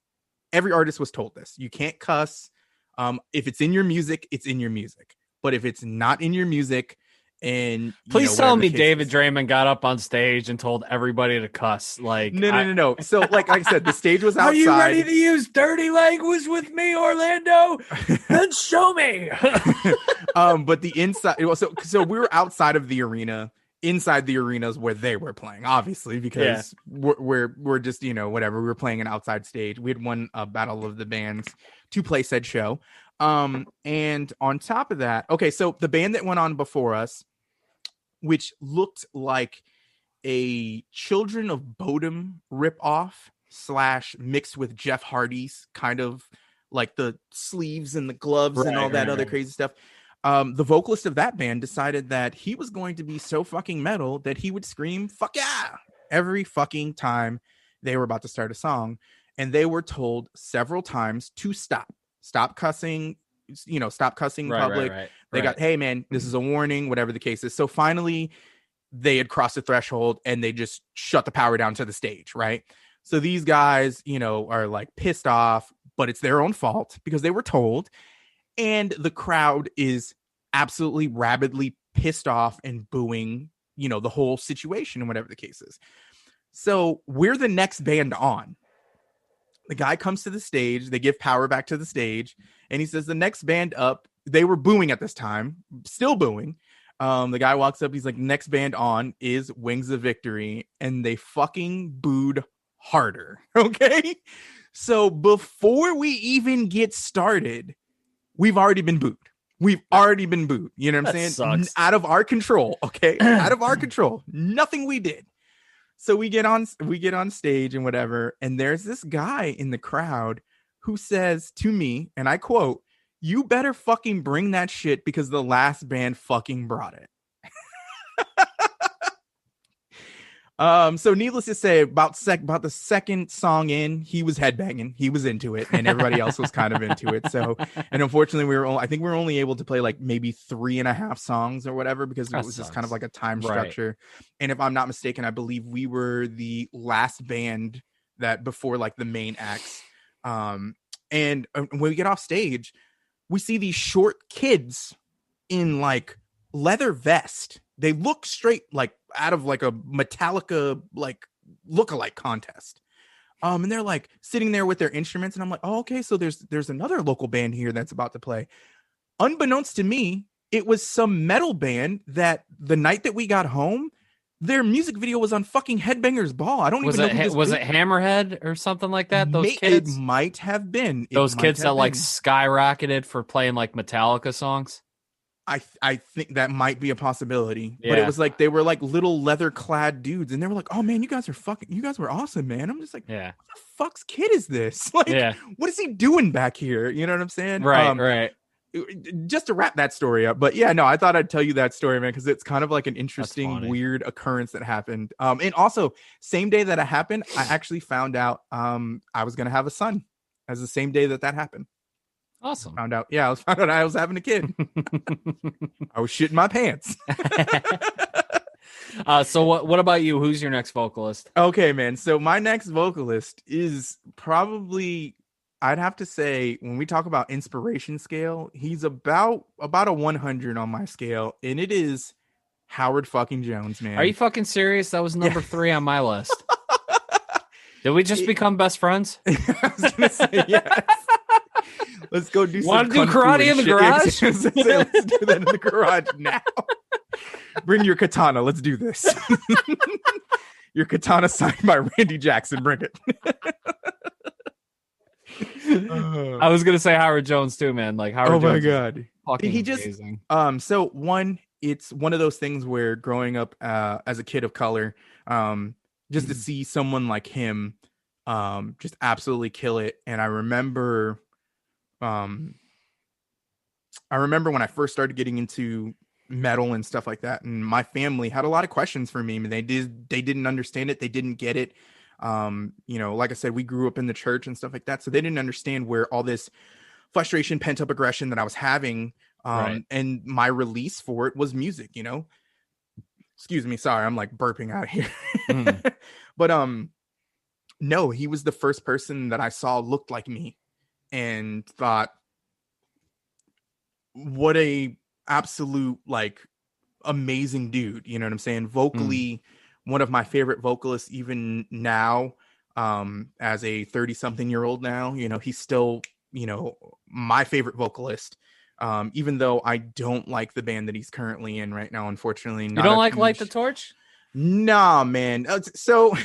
Every artist was told this. You can't cuss. If it's in your music, it's in your music. But if it's not in your music, and please tell me David Draymond got up on stage and told everybody to cuss. Like no. So like I said, the stage was outside. Are you ready to use dirty language with me, Orlando? Then show me. But the inside, so we were outside of the arena. Inside the arenas where they were playing, obviously, because we're just whatever. We were playing an outside stage. We had won a battle of the bands to play said show. And on top of that, okay, so the band that went on before us, which looked like a Children of Bodom ripoff / mixed with Jeff Hardy's, kind of like the sleeves and the gloves and all that other crazy stuff. The vocalist of that band decided that he was going to be so fucking metal that he would scream "fuck yeah" every fucking time they were about to start a song. And they were told several times to stop cussing, stop cussing in public. They got, hey man, this is a warning, whatever the case is. So finally they had crossed the threshold and they just shut the power down to the stage. Right. So these guys, are like pissed off, but it's their own fault because they were told. And the crowd is absolutely rabidly pissed off and booing, the whole situation and whatever the case is. So we're the next band on. The guy comes to the stage. They give power back to the stage. And he says, the next band up, they were booing at this time, still booing. The guy walks up. He's like, next band on is Wings of Victory. And they fucking booed harder. Okay. So before we even get started, we've already been booed. You know what I'm saying? Sucks. Out of our control. Okay. Out of our control. Nothing we did. So we get on stage and whatever. And there's this guy in the crowd who says to me, and I quote, "You better fucking bring that shit because the last band fucking brought it." So needless to say, about the second song in, he was headbanging. He was into it, and everybody else was kind of into it. So, and unfortunately, I think we were only able to play like maybe 3.5 songs or whatever because it was just kind of like a time structure. And if I'm not mistaken, I believe we were the last band that before like the main acts. And when we get off stage, we see these short kids in like leather vest. They look straight like out of like a Metallica like lookalike contest. And they're like sitting there with their instruments, and I'm like, oh, okay, so there's another local band here that's about to play. Unbeknownst to me, it was some metal band that the night that we got home, their music video was on fucking Headbangers Ball. I don't even know. Was it Hammerhead or something like that? Those kids? It might have been. Those kids that like skyrocketed for playing like Metallica songs? I think that might be a possibility, but it was like they were like little leather clad dudes, and they were like, "Oh man, you guys were awesome, man." I'm just like, yeah, what the fuck's kid is this? Like, what is he doing back here? You know what I'm saying? Right. Just to wrap that story up, but yeah, no, I thought I'd tell you that story, man, because it's kind of like an interesting, weird occurrence that happened. And also, same day that it happened, I actually found out I was gonna have a son, as the same day that happened. Awesome. Found out I was having a kid. I was shitting my pants. So what about you? Who's your next vocalist? Okay, man. So my next vocalist is probably, I'd have to say, when we talk about inspiration scale, he's about a 100 on my scale, and it is Howard fucking Jones, man. Are you fucking serious? That was number 3 on my list. Did we just become best friends? I was gonna say yes. Let's go do some. Want to do karate in the garage? Let's do that in the garage now. Bring your katana. Let's do this. Your katana signed by Randy Jackson. Bring it. I was gonna say Howard Jones too, man. Like Howard. Oh Jones my god, he just amazing. So it's one of those things where growing up as a kid of color, just to see someone like him, just absolutely kill it. And I remember when I first started getting into metal and stuff like that, and my family had a lot of questions for me, and they didn't understand it. They didn't get it. Like I said, we grew up in the church and stuff like that. So they didn't understand where all this frustration, pent up aggression that I was having, Right. And my release for it was music, you know. Excuse me, sorry, I'm like burping out here. But no, he was the first person that I saw looked like me and thought, what a absolute like amazing dude, you know what I'm saying? Vocally, one of my favorite vocalists even now, as a 30-something-year-old now, you know, he's still, you know, my favorite vocalist. Even though I don't like the band that he's currently in right now, unfortunately. You don't like Light the Torch? Nah, man. So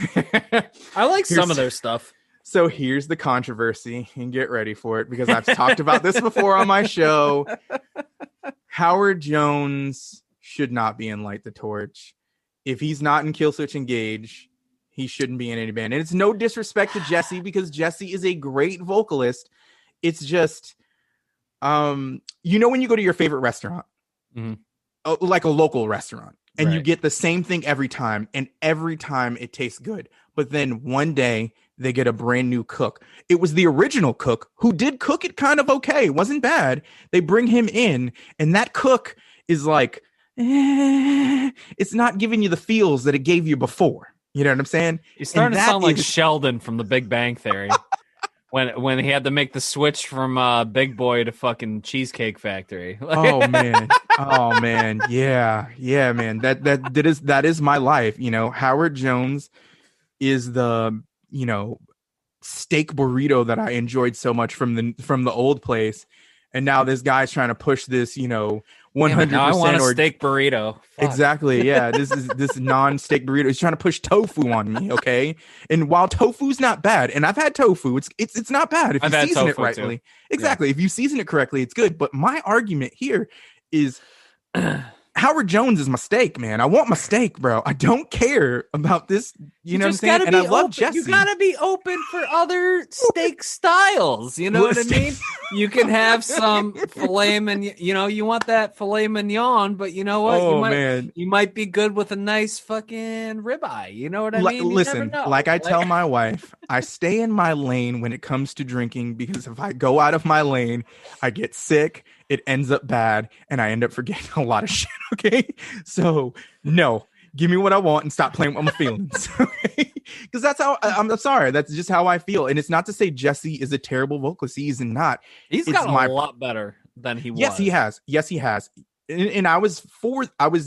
I like some of their stuff. So here's the controversy, and get ready for it, because I've talked about this before on my show. Howard Jones should not be in Light the Torch. If he's not in Killswitch Engage, he shouldn't be in any band. And it's no disrespect to Jesse, because Jesse is a great vocalist. It's just, you know, when you go to your favorite restaurant, like a local restaurant, and you get the same thing every time, and every time it tastes good. But then one day they get a brand new cook. It was the original cook who did cook it kind of okay. It wasn't bad. They bring him in, and that cook is like, it's not giving you the feels that it gave you before. You know what I'm saying? You're starting to sound like Sheldon from The Big Bang Theory. When he had to make the switch from Big Boy to fucking Cheesecake Factory. Oh man, yeah, man. That is my life. You know, Howard Jones is the, you know, steak burrito that I enjoyed so much from the old place, and now this guy's trying to push this, you know, 100%. I want a steak burrito. Fuck. Exactly. Yeah. This non-steak burrito. He's trying to push tofu on me. Okay. And while tofu's not bad, and I've had tofu, it's not bad if you season it rightly. Too. Exactly. Yeah. If you season it correctly, it's good. But my argument here is Howard Jones is my steak, man. I want my steak, bro. I don't care about this. You know what I'm saying? And I love Jesse. You gotta be open for other steak styles. You know what I mean? You can have some filet mignon. You know, you want that filet mignon, but you know what? You might be good with a nice fucking ribeye. You know what I mean? Listen, like I tell my wife, I stay in my lane when it comes to drinking, because if I go out of my lane, I get sick. It ends up bad, and I end up forgetting a lot of shit. Okay, so no, give me what I want and stop playing with my feelings. Because that's how I'm sorry. That's just how I feel, and it's not to say Jesse is a terrible vocalist. He is not. He's gotten a lot better than he was. Yes, he has. Yes, he has. And I was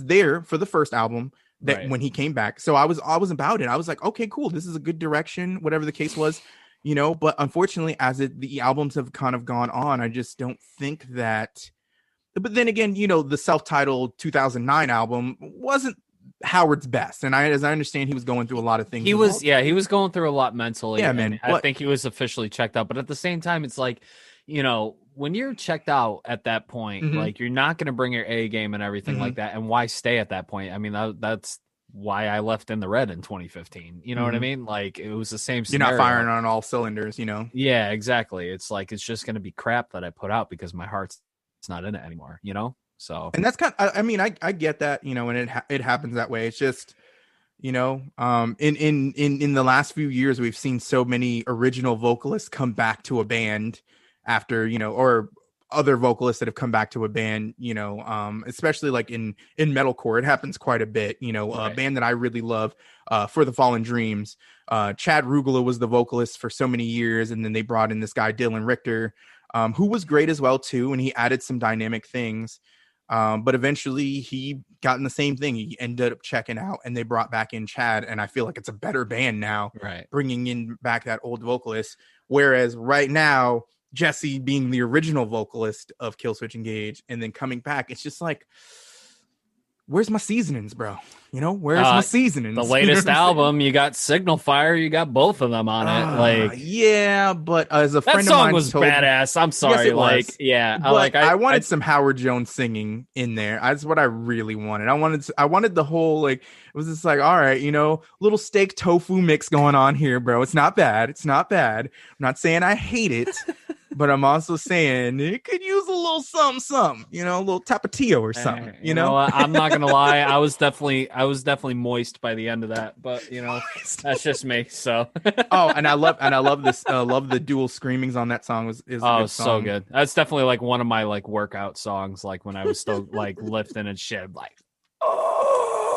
there for the first album when he came back, so I was about it. I was like, okay, cool. This is a good direction. Whatever the case was. You know, but unfortunately, as the albums have kind of gone on, I just don't think that. But then again, you know, the self-titled 2009 album wasn't Howard's best, and as I understand, he was going through a lot of things. He was going through a lot mentally. Yeah, man. I think he was officially checked out, but at the same time, it's like, you know, when you're checked out at that point, like you're not going to bring your A game and everything like that, and why stay at that point? I mean, that's why I left In the Red in 2015. You know what I mean? Like, it was the same scenario. You're not firing on all cylinders, you know? Yeah, exactly. It's like, it's just going to be crap that I put out because my heart's not in it anymore, you know? So, and that's kind of, I mean, I get that, you know, and it happens that way. It's just, you know, in the last few years, we've seen so many original vocalists come back to a band after, you know, or other vocalists that have come back to a band, you know, especially like in metalcore, it happens quite a bit, you know. A band that I really love, For the Fallen Dreams, Chad Rugula was the vocalist for so many years, and then they brought in this guy Dylan Richter, who was great as well too, and he added some dynamic things, but eventually he got in the same thing. He ended up checking out, and they brought back in Chad, and I feel like it's a better band now, bringing in back that old vocalist, whereas right now Jesse being the original vocalist of Killswitch Engage and then coming back, it's just like, where's my seasonings, bro? You know, where's my seasonings? The latest album, you got Signal Fire, you got both of them on it. Like, yeah, but as a friend of mine, that song was badass. I'm sorry, yes, like, was. Yeah, but I wanted some Howard Jones singing in there. That's what I really wanted. I wanted the whole, like, it was just like, all right, you know, little steak tofu mix going on here, bro. It's not bad. It's not bad. I'm not saying I hate it. but I'm also saying it could use a little something, a little tapatio or something, you know what? I'm not gonna lie, I was definitely moist by the end of that, but that's just me. So and I love this. Love the dual screamings on that song. Is a good song. So good. That's definitely like one of my like workout songs. Like when I was still like lifting and shit. Like,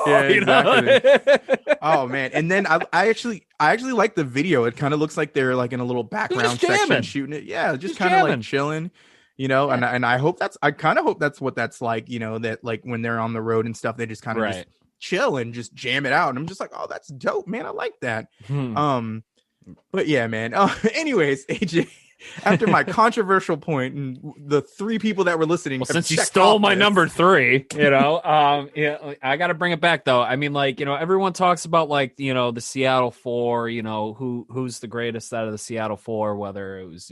yeah, exactly. Oh man, and then I actually like the video. It kind of looks like they're like in a little background section shooting it. Yeah, just kind of like chilling. Yeah. And I kind of hope that's what that's like. That like when they're on the road and stuff, they just kind of just chill and just jam it out. And I'm just like, oh, that's dope, man. I like that. But yeah, man. Anyways, AJ, after my controversial point, and the three people that were listening, since you stole my number 3, I got to bring it back though. I mean, like, everyone talks about like, the Seattle 4, who's the greatest out of the Seattle 4, whether it was,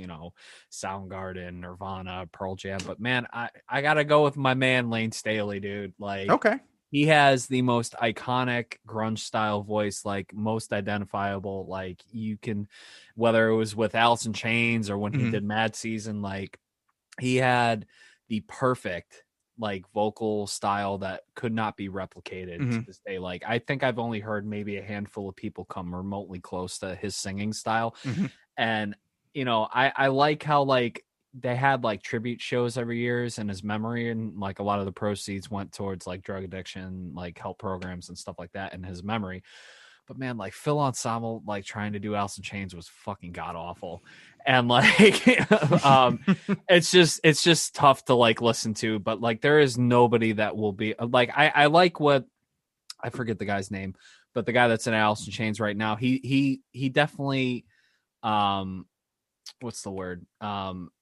Soundgarden, Nirvana, Pearl Jam. But man, I got to go with my man, Lane Staley, dude. Like, okay. He has the most iconic grunge style voice, like most identifiable. Like you can, whether it was with Alice in Chains or when he did Mad Season, like he had the perfect like vocal style that could not be replicated to this day. Like I think I've only heard maybe a handful of people come remotely close to his singing style. And, I like how like they had like tribute shows every year in his memory, and like a lot of the proceeds went towards like drug addiction, like help programs and stuff like that in his memory. But man, like Phil Anselmo, like trying to do Alice in Chains was fucking god awful. And like, it's just tough to like listen to, but like, there is nobody that will be like, I like what, I forget the guy's name, but the guy that's in Alice in Chains right now, he definitely, what's the word?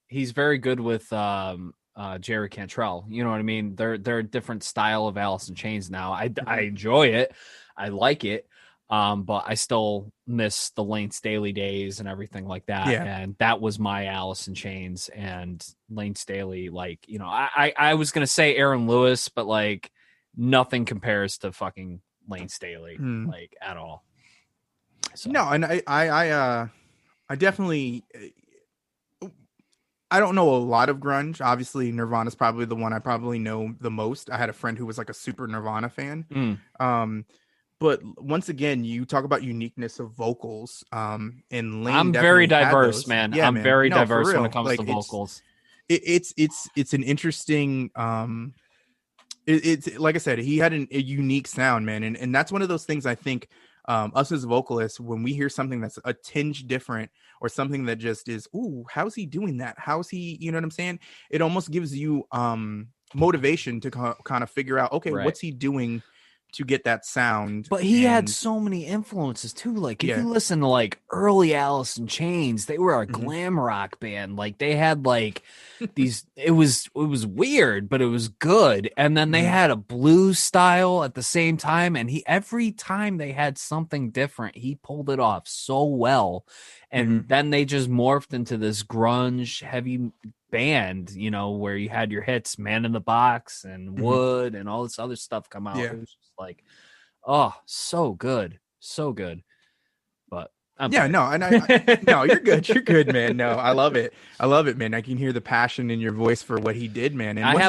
He's very good with Jerry Cantrell. You know what I mean? They're a different style of Alice in Chains now. I enjoy it. I like it. But I still miss the Lane Staley days and everything like that. Yeah. And that was my Alice in Chains, and Lane Staley, like, I was going to say Aaron Lewis, but like nothing compares to fucking Lane Staley, like at all. So. No. And I definitely, I don't know a lot of grunge. Obviously, Nirvana is probably the one I probably know the most. I had a friend who was like a super Nirvana fan. But once again, you talk about uniqueness of vocals. And Lane, I'm very diverse, man. Yeah, I'm very diverse when it comes to vocals. It's an interesting. It's like I said, he had a unique sound, man, and that's one of those things I think. Us as vocalists, when we hear something that's a tinge different or something that just is, ooh, how's he doing that? How's he, you know what I'm saying? It almost gives you motivation to kind of figure out, okay, what's he doing to get that sound? But he had so many influences too. Like if you listen to like early Alice in Chains, they were a glam rock band. Like they had like these, it was weird, but it was good. And then they had a blues style at the same time. And every time they had something different, he pulled it off so well. And then they just morphed into this grunge heavy band, where you had your hits, Man in the Box and Wood and all this other stuff come out. It was just like, oh, so good. But no, you're good, man. No, I love it, man. I can hear the passion in your voice for what he did, man. And I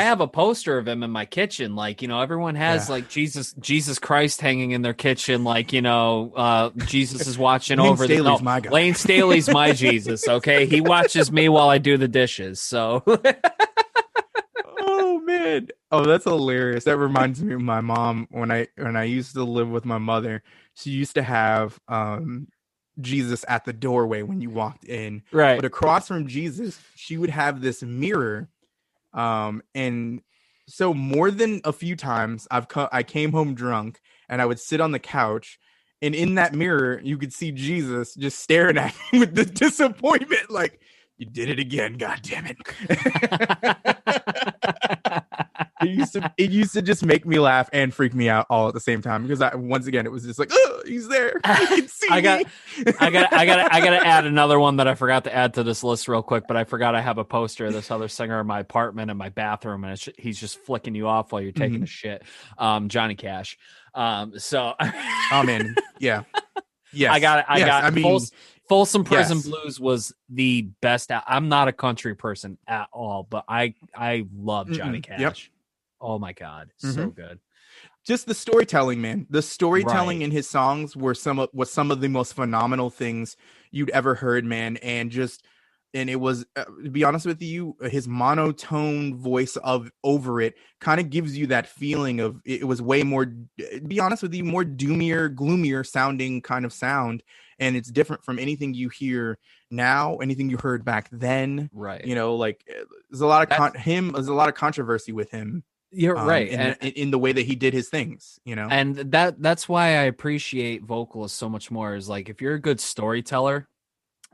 have a poster of him in my kitchen. Like, everyone has like Jesus Christ hanging in their kitchen. Like, Jesus is watching over Staley's my guy. Lane Staley's my Jesus. Okay. He watches me while I do the dishes. So, oh man. Oh, that's hilarious. That reminds me of my mom when I used to live with my mother. She used to have Jesus at the doorway when you walked in. Right. But across from Jesus, she would have this mirror. And so more than a few times I came home drunk and I would sit on the couch, and in that mirror, you could see Jesus just staring at me with the disappointment. Like, you did it again. God damn it. It used to just make me laugh and freak me out all at the same time, because once again, it was just like, oh, he's there. You can see I gotta add another one that I forgot to add to this list real quick, but I forgot I have a poster of this other singer in my apartment in my bathroom, and he's just flicking you off while you're taking a shit. Johnny Cash. Oh man. Yeah. Yes. I got Folsom Prison Yes. Blues was the best. I'm not a country person at all, but I love Johnny Yep. Cash. Oh my God, Mm-hmm. so good. Just the storytelling, man. The storytelling Right. in his songs was some of the most phenomenal things you'd ever heard, man. And it was, to be honest with you, his monotone voice of over it kind of gives you that feeling of it was way more, to be honest with you, more doomier, gloomier sounding kind of sound. And it's different from anything you hear now, anything you heard back then. Right. You know, like there's a lot of there's a lot of controversy with him. You're right. In the way that he did his things, you know? And that's why I appreciate vocalists so much more, is like, if you're a good storyteller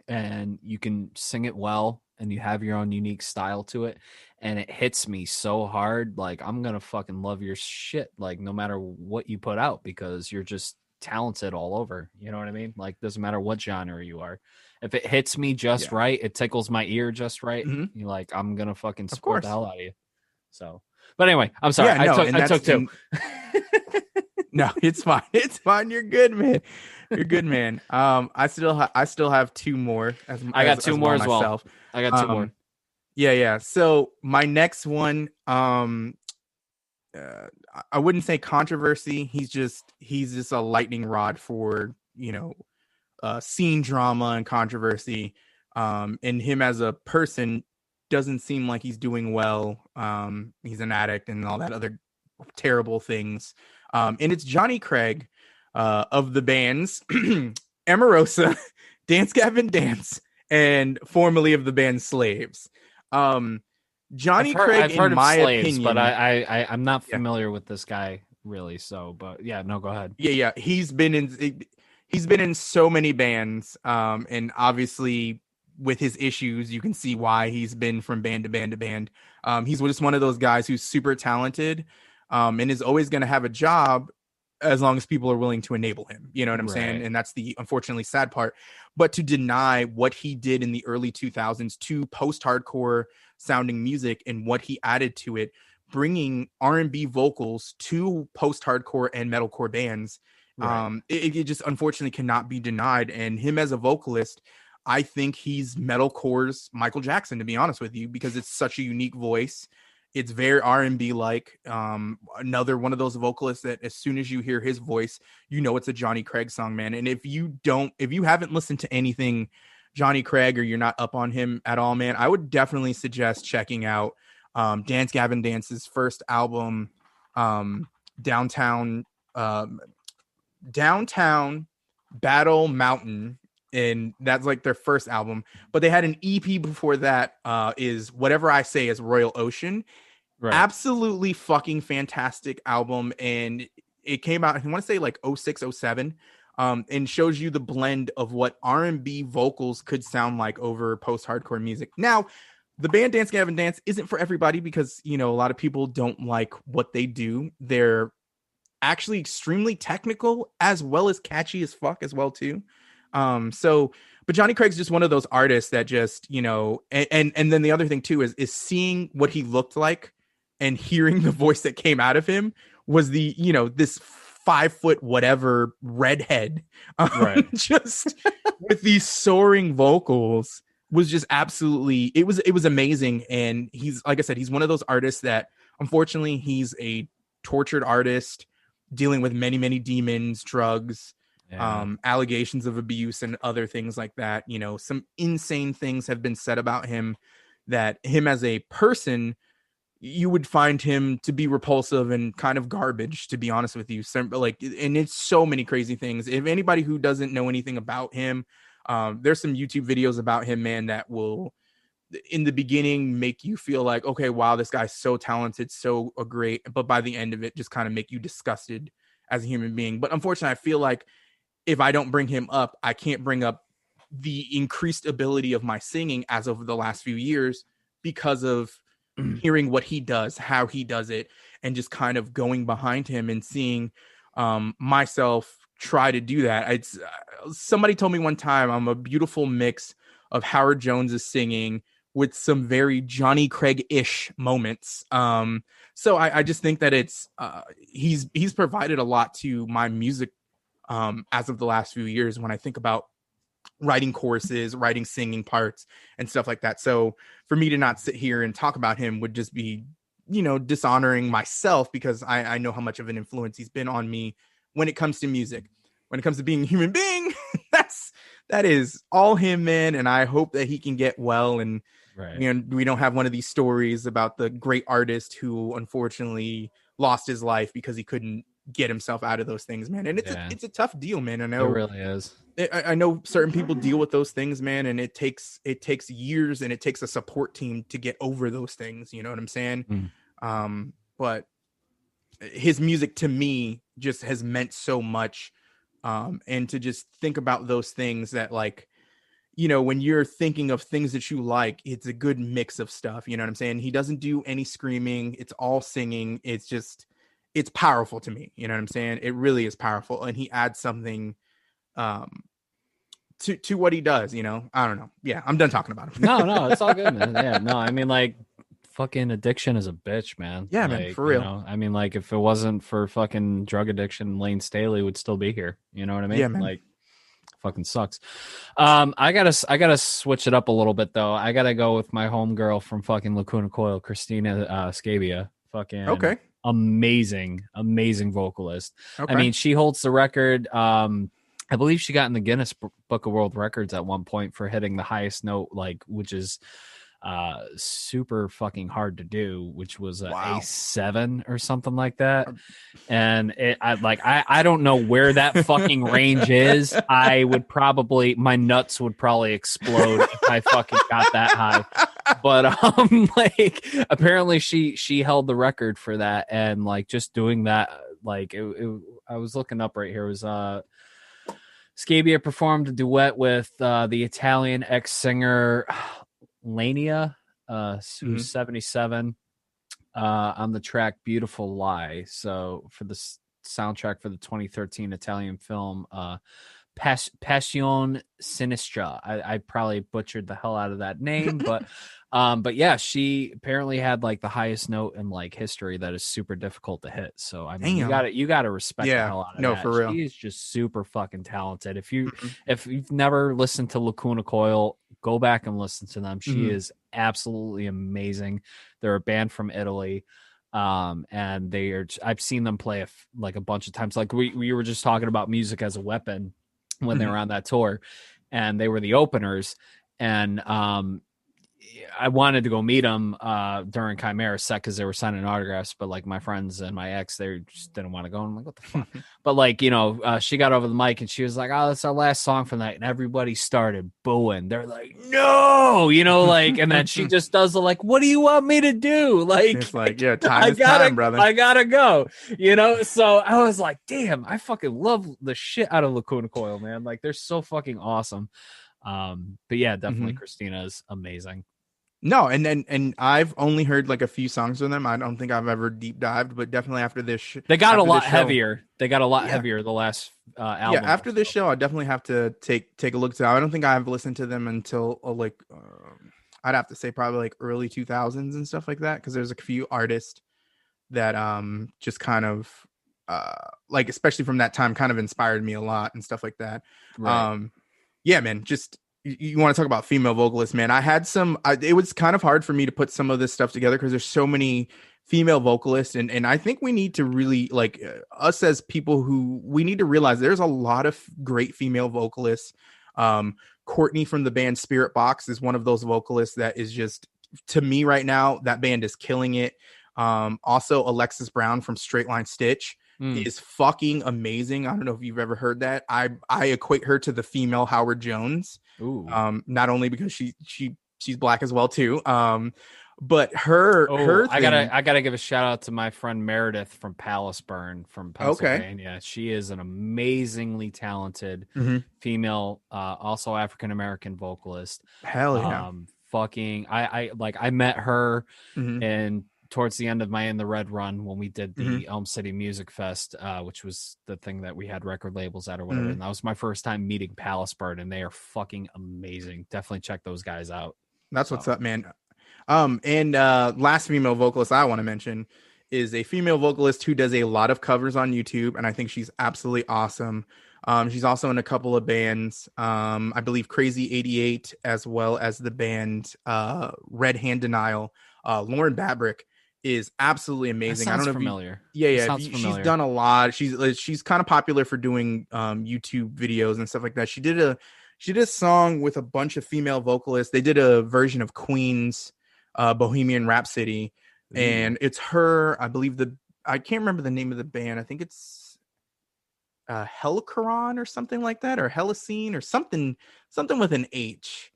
and you can sing it well and you have your own unique style to it, and it hits me so hard, like, I'm gonna fucking love your shit, like, no matter what you put out, because you're just talented all over. You know what I mean? Like, doesn't matter what genre you are. If it hits me just right, it tickles my ear just right, you're like, I'm gonna fucking support the hell out of you. So, but anyway, I'm sorry. Yeah, no, I took two. No, it's fine. It's fine. You're good, man. You're good, man. I still have two more. I got two more as well. I got two more. Yeah. So my next one, I wouldn't say controversy. He's just a lightning rod for, scene drama and controversy. And him as a person doesn't seem like he's doing well. He's an addict and all that other terrible things. And it's Johnny Craig of the bands Emarosa, Dance Gavin Dance, and formerly of the band Slaves. Johnny Craig, I've heard in my Slaves, opinion, but I'm not familiar with this guy really. So, but yeah, no, go ahead. Yeah. He's been in so many bands, and obviously with his issues, you can see why he's been from band to band to band. He's just one of those guys who's super talented, and is always going to have a job as long as people are willing to enable him. You know what I'm saying? And that's the unfortunately sad part. But to deny what he did in the early 2000s to post-hardcore sounding music and what he added to it, bringing R&B vocals to post-hardcore and metalcore bands, it just unfortunately cannot be denied. And him as a vocalist, I think he's metalcore's Michael Jackson, to be honest with you, because it's such a unique voice. It's very R&B like. Another one of those vocalists that as soon as you hear his voice, you know it's a Johnny Craig song, man. And if you haven't listened to anything Johnny Craig, or you're not up on him at all, man, I would definitely suggest checking out Dance Gavin Dance's first album, Downtown Battle Mountain. And that's like their first album, but they had an EP before that, is Whatever I Say Is Royal Ocean. Absolutely fucking fantastic album. And it came out, I want to say like 06, 07, and shows you the blend of what R&B vocals could sound like over post-hardcore music. Now, the band Dance Gavin Dance isn't for everybody, because, a lot of people don't like what they do. They're actually extremely technical as well as catchy as fuck as well too. But Johnny Craig's just one of those artists that just, and then the other thing too is seeing what he looked like and hearing the voice that came out of him was the, this 5 foot whatever redhead, just with these soaring vocals was just absolutely, it was amazing. And he's, like I said, he's one of those artists that unfortunately he's a tortured artist dealing with many, many demons, drugs, allegations of abuse and other things like that. Some insane things have been said about him, that him as a person, you would find him to be repulsive and kind of garbage, to be honest with you. And it's so many crazy things. If anybody who doesn't know anything about him, there's some YouTube videos about him, man, that will in the beginning make you feel like, okay, wow, this guy's so talented, so great, but by the end of it just kind of make you disgusted as a human being. But unfortunately, I feel like if I don't bring him up, I can't bring up the increased ability of my singing as over the last few years, because of hearing what he does, how he does it, and just kind of going behind him and seeing myself try to do that. Somebody told me one time I'm a beautiful mix of Howard Jones's singing with some very Johnny Craig-ish moments. So I just think that it's he's provided a lot to my music as of the last few years. When I think about writing choruses, writing singing parts and stuff like that. So for me to not sit here and talk about him would just be, dishonoring myself, because I know how much of an influence he's been on me when it comes to music. When it comes to being a human being, that is all him, man. And I hope that he can get well. And we don't have one of these stories about the great artist who unfortunately lost his life because he couldn't get himself out of those things, man. And it's a tough deal, man. I know it really is. I know certain people deal with those things, man, and it takes years, and it takes a support team to get over those things. You know what I'm saying? But his music to me just has meant so much. And to just think about those things that, like, when you're thinking of things that you like, it's a good mix of stuff. You know what I'm saying? He doesn't do any screaming. It's all singing. It's powerful to me. You know what I'm saying? It really is powerful. And he adds something, to what he does, I don't know. Yeah. I'm done talking about him. No, it's all good, man. Yeah. No, I mean, like, fucking addiction is a bitch, man. Yeah, like, man, for real. I mean, like, if it wasn't for fucking drug addiction, Lane Staley would still be here. You know what I mean? Yeah, man. Like, fucking sucks. I gotta switch it up a little bit though. I gotta go with my homegirl from fucking Lacuna Coil, Christina Scabia. Fucking amazing vocalist. Okay. I mean, she holds the record. I believe she got in the Guinness Book of World Records at one point for hitting the highest note, like, which is super fucking hard to do, which was A7 or something like that. And I don't know where that fucking range is. My nuts would probably explode if I fucking got that high. But like, apparently she held the record for that, and like, just doing that, like, I was looking up right here, it was Scabia performed a duet with the Italian ex-singer Lania, who's 77, on the track Beautiful Lie. So for the soundtrack for the 2013 Italian film Passion Sinistra. I probably butchered the hell out of that name, but yeah, she apparently had like the highest note in like history that is super difficult to hit. So I mean, you gotta respect the hell out of that. For real. She is just super fucking talented. If you've never listened to Lacuna Coil, go back and listen to them. She is absolutely amazing. They're a band from Italy. And I've seen them play like a bunch of times. Like we were just talking about Music as a Weapon when they were on that tour, and they were the openers. And I wanted to go meet them during Chimera set because they were signing autographs, but like my friends and my ex, they just didn't want to go. I'm like, what the fuck? But like, she got over the mic and she was like, oh, that's our last song for the night. And everybody started booing. They're like, no, like, and then she just does the like, what do you want me to do? Like, it's like, yeah, time, brother. I gotta go, So I was like, damn, I fucking love the shit out of Lacuna Coil, man. Like, they're so fucking awesome. But yeah, definitely Christina is amazing. No, and I've only heard like a few songs from them. I don't think I've ever deep dived, but definitely after this, they got a lot heavier. They got a lot heavier the last album. Yeah, after this show, I definitely have to take a look to. I don't think I've listened to them until I'd have to say probably like early 2000s and stuff like that, because there's a few artists that just kind of like, especially from that time, kind of inspired me a lot and stuff like that. Right. Yeah, man, just. You want to talk about female vocalists, man. I had it was kind of hard for me to put some of this stuff together because there's so many female vocalists. And I think we need to really, like, us as people who, we need to realize there's a lot of great female vocalists. Courtney from the band Spirit Box is one of those vocalists that is just, to me right now, that band is killing it. Also Alexis Brown from Straight Line Stitch is fucking amazing. I don't know if you've ever heard that. I equate her to the female Howard Jones. Ooh. Not only because she's black as well too. But her thing, I gotta give a shout out to my friend Meredith from Palisburn from Pennsylvania. Okay. She is an amazingly talented female, also African American vocalist. Hell yeah. I met her and towards the end of my In the Red run when we did the Elm City Music Fest, which was the thing that we had record labels at or whatever. And that was my first time meeting Palisburn, and they are fucking amazing. Definitely check those guys out. That's what's up, man. And last female vocalist I want to mention is a female vocalist who does a lot of covers on YouTube, and I think she's absolutely awesome. She's also in a couple of bands. I believe Crazy 88, as well as the band Red Hand Denial. Lauren Babrick is absolutely amazing. That I don't sounds know familiar. if you, Familiar. she's done a lot. She's kind of popular for doing YouTube videos and stuff like that. She did a song with a bunch of female vocalists. They did a version of Queen's Bohemian Rhapsody, and it's her. I believe I can't remember the name of the band. I think it's Helicaron or something like that, or Helicene or something with an H.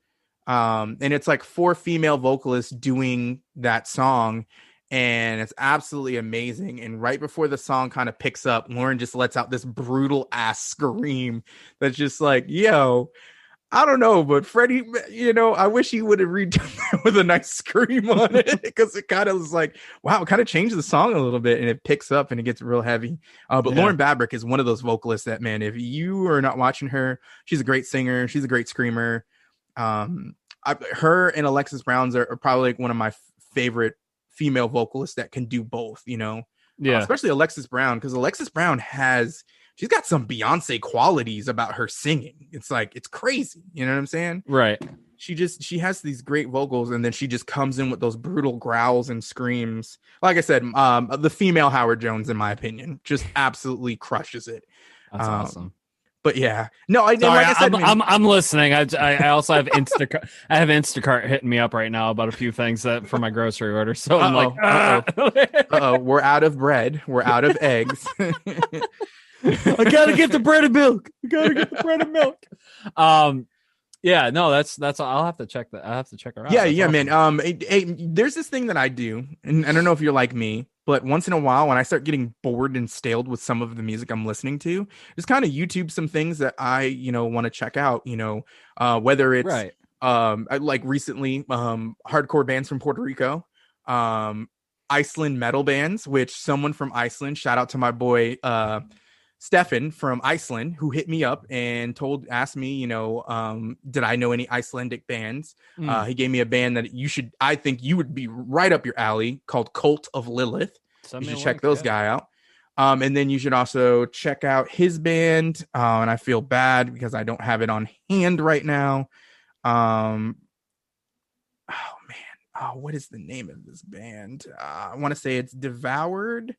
And it's like 4 female vocalists doing that song, and it's absolutely amazing. And right before the song kind of picks up, Lauren just lets out this brutal ass scream that's just like, yo, I don't know, but Freddie, I wish he would have redone that with a nice scream on it, because it kind of was like, wow, it kind of changed the song a little bit, and it picks up and it gets real heavy. But Lauren Babrick is one of those vocalists that, man, if you are not watching her, she's a great singer. She's a great screamer. Her and Alexis Brown's are probably like one of my favorite female vocalists that can do both, especially Alexis Brown, because Alexis Brown she's got some Beyonce qualities about her singing. It's like, it's crazy. You know what I'm saying? Right. She has these great vocals, and then she just comes in with those brutal growls and screams. Like I said, the female Howard Jones, in my opinion, just absolutely crushes it. That's awesome. But yeah, no, like I said, I'm listening. I also have Instacart. I have Instacart hitting me up right now about a few things for my grocery order. So I'm like, we're out of bread. We're out of eggs. I gotta get the bread and milk. Yeah, no, that's. I'll have to check that. I'll have to check her out. Yeah, that's awesome. man. There's this thing that I do, and I don't know if you're like me, but once in a while, when I start getting bored and staled with some of the music I'm listening to, just kind of YouTube some things that I, want to check out. Whether it's right. like recently, hardcore bands from Puerto Rico, Iceland metal bands, which someone from Iceland, shout out to my boy Stefan from Iceland, who hit me up and asked me, did I know any Icelandic bands? He gave me a band that I think you would be right up your alley, called Cult of Lilith. You should check those guys out. And then you should also check out his band. And I feel bad because I don't have it on hand right now. Oh man. What is the name of this band? I want to say it's Devoured.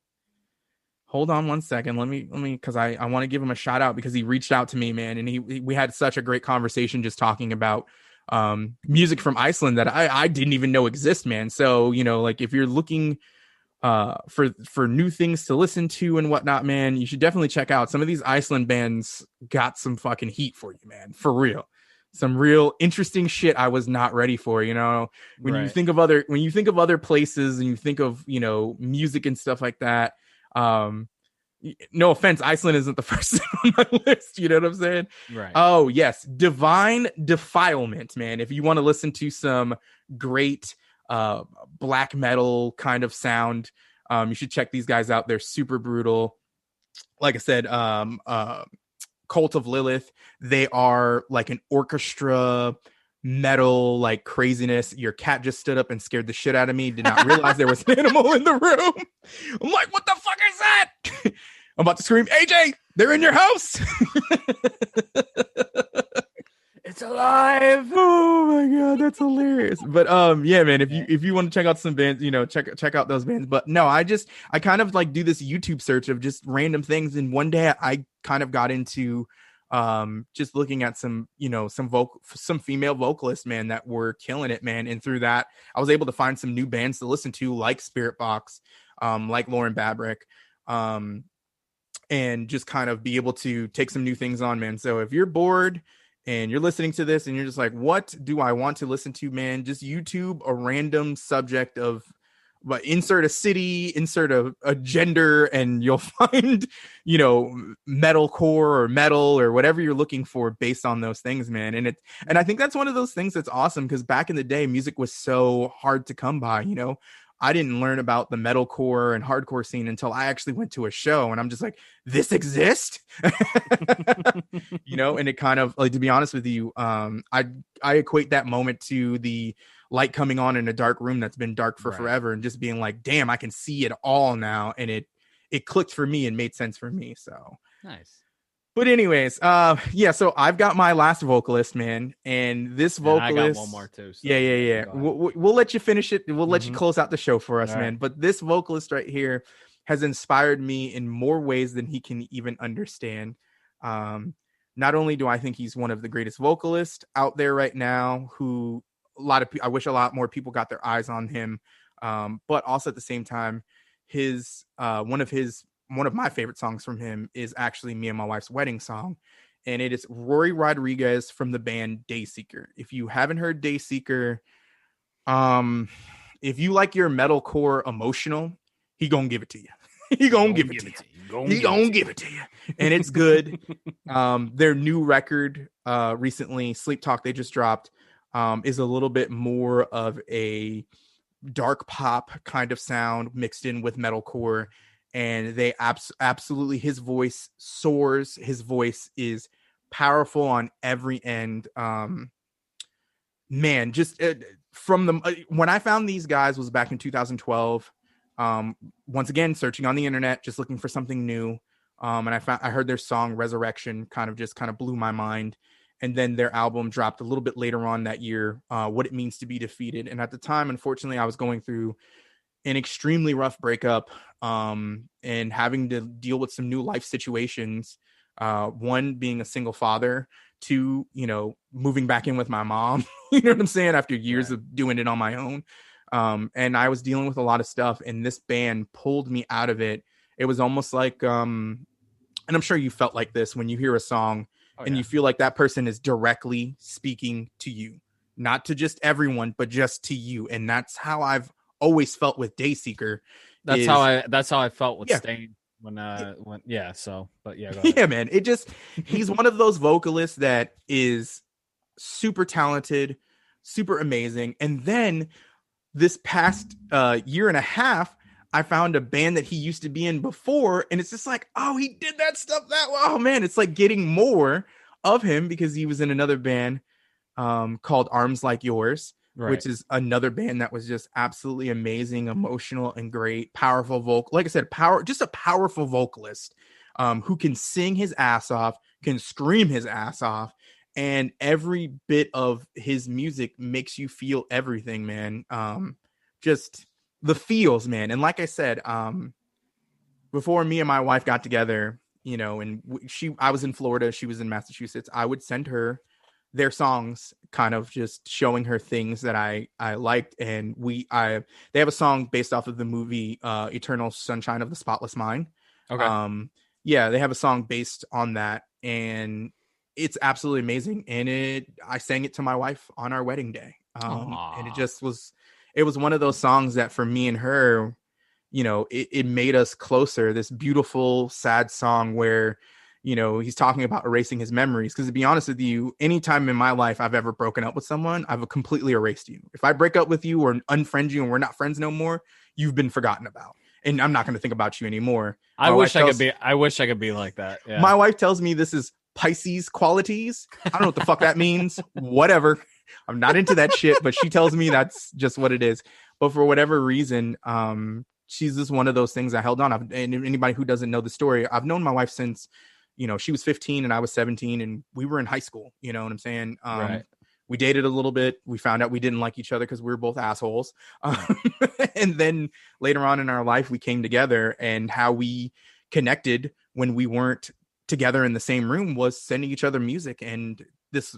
Hold on one second. Let me, because I want to give him a shout out, because he reached out to me, man. And we had such a great conversation just talking about music from Iceland that I didn't even know exist, man. So, like if you're looking for new things to listen to and whatnot, man, you should definitely check out some of these Iceland bands. Got some fucking heat for you, man. For real. Some real interesting shit I was not ready for, when you think of other places and you think of, music and stuff like that. No offense, Iceland isn't the first thing on my list. You know what I'm saying? Right. Oh yes, Divine Defilement, man. If you want to listen to some great black metal kind of sound, you should check these guys out. They're super brutal. Like I said, Cult of Lilith. They are like an orchestra metal, like craziness. Your cat just stood up and scared the shit out of me. Did not realize there was an animal in the room. I'm like, what the fuck is that? I'm about to scream, AJ, they're in your house. It's alive. Oh my god, that's hilarious. But yeah, man, if you want to check out some bands, check out those bands. But no, I kind of like do this YouTube search of just random things, and one day I kind of got into just looking at some female vocalists, man, that were killing it, man. And through that, I was able to find some new bands to listen to, like Spirit Box, like Lauren Babrick, and just kind of be able to take some new things on, man. So if you're bored and you're listening to this and you're just like, what do I want to listen to, man? Just YouTube a random subject but insert a city, insert a gender, and you'll find, metalcore or metal or whatever you're looking for based on those things, man. And I think that's one of those things that's awesome, because back in the day, music was so hard to come by, I didn't learn about the metalcore and hardcore scene until I actually went to a show, and I'm just like, this exists? And it kind of, like, to be honest with you, I equate that moment to the light coming on in a dark room that's been dark for forever, and just being like, damn, I can see it all now. And it clicked for me and made sense for me. So nice. But anyways, yeah, so I've got my last vocalist, man, and this And I vocalist, got one more too. So yeah. go ahead. We'll let you finish it. We'll let you Mhm. close out the show for us, All right. man. But this vocalist right here has inspired me in more ways than he can even understand. Um, Not only do I think he's one of the greatest vocalists out there right now, who I wish a lot more people got their eyes on him, but also at the same time, his one of my favorite songs from him is actually Me and My Wife's Wedding Song. And it is Rory Rodriguez from the band Dayseeker. If you haven't heard Dayseeker, if you like your metalcore emotional, he gonna give it to you. He gonna give it to you. He gonna give it to you. And it's good. Their new record recently, Sleep Talk, they just dropped, is a little bit more of a dark pop kind of sound mixed in with metalcore. And they absolutely, his voice soars. His voice is powerful on every end. Man, just from the when I found these guys was back in 2012. Once again, searching on the internet, just looking for something new. And I heard their song Resurrection kind of blew my mind. And then their album dropped a little bit later on that year, What It Means to Be Defeated. And at the time, unfortunately, I was going through an extremely rough breakup, and having to deal with some new life situations. One, being a single father. Two, moving back in with my mom, you know what I'm saying? After years of doing it on my own. And I was dealing with a lot of stuff, and this band pulled me out of it. It was almost like, and I'm sure you felt like this when you hear a song and you feel like that person is directly speaking to you, not to just everyone, but just to you. And that's how I've always felt with Dayseeker. That's how I felt with Yeah. Stain when so but yeah, go Yeah, ahead. man. He's one of those vocalists that is super talented, super amazing. And then this past year and a half, I found a band that he used to be in before, and it's just like, oh, he did that stuff that well. Oh man, it's like getting more of him because he was in another band called Arms Like Yours, which is another band that was just absolutely amazing, emotional and great, powerful vocal. Like I said, just a powerful vocalist who can sing his ass off, can scream his ass off, and every bit of his music makes you feel everything, man. Just the feels, man. And like I said, before me and my wife got together, and I was in Florida, she was in Massachusetts, I would send her their songs, kind of just showing her things that I liked. And they have a song based off of the movie Eternal Sunshine of the Spotless Mind. Okay. Yeah, they have a song based on that, and it's absolutely amazing. And I sang it to my wife on our wedding day. And it was one of those songs that for me and her, it made us closer. This beautiful, sad song where, he's talking about erasing his memories. Because to be honest with you, anytime in my life I've ever broken up with someone, I've completely erased you. If I break up with you or unfriend you and we're not friends no more, you've been forgotten about. And I'm not going to think about you anymore. I wish I could be like that. Yeah. My wife tells me this is Pisces qualities. I don't know what the fuck that means. Whatever. I'm not into that shit, but she tells me that's just what it is. But for whatever reason, she's just one of those things I held on. And anybody who doesn't know the story, I've known my wife since, she was 15 and I was 17 and we were in high school. You know what I'm saying? Right. We dated a little bit. We found out we didn't like each other because we were both assholes. And then later on in our life, we came together, and how we connected when we weren't together in the same room was sending each other music. And this,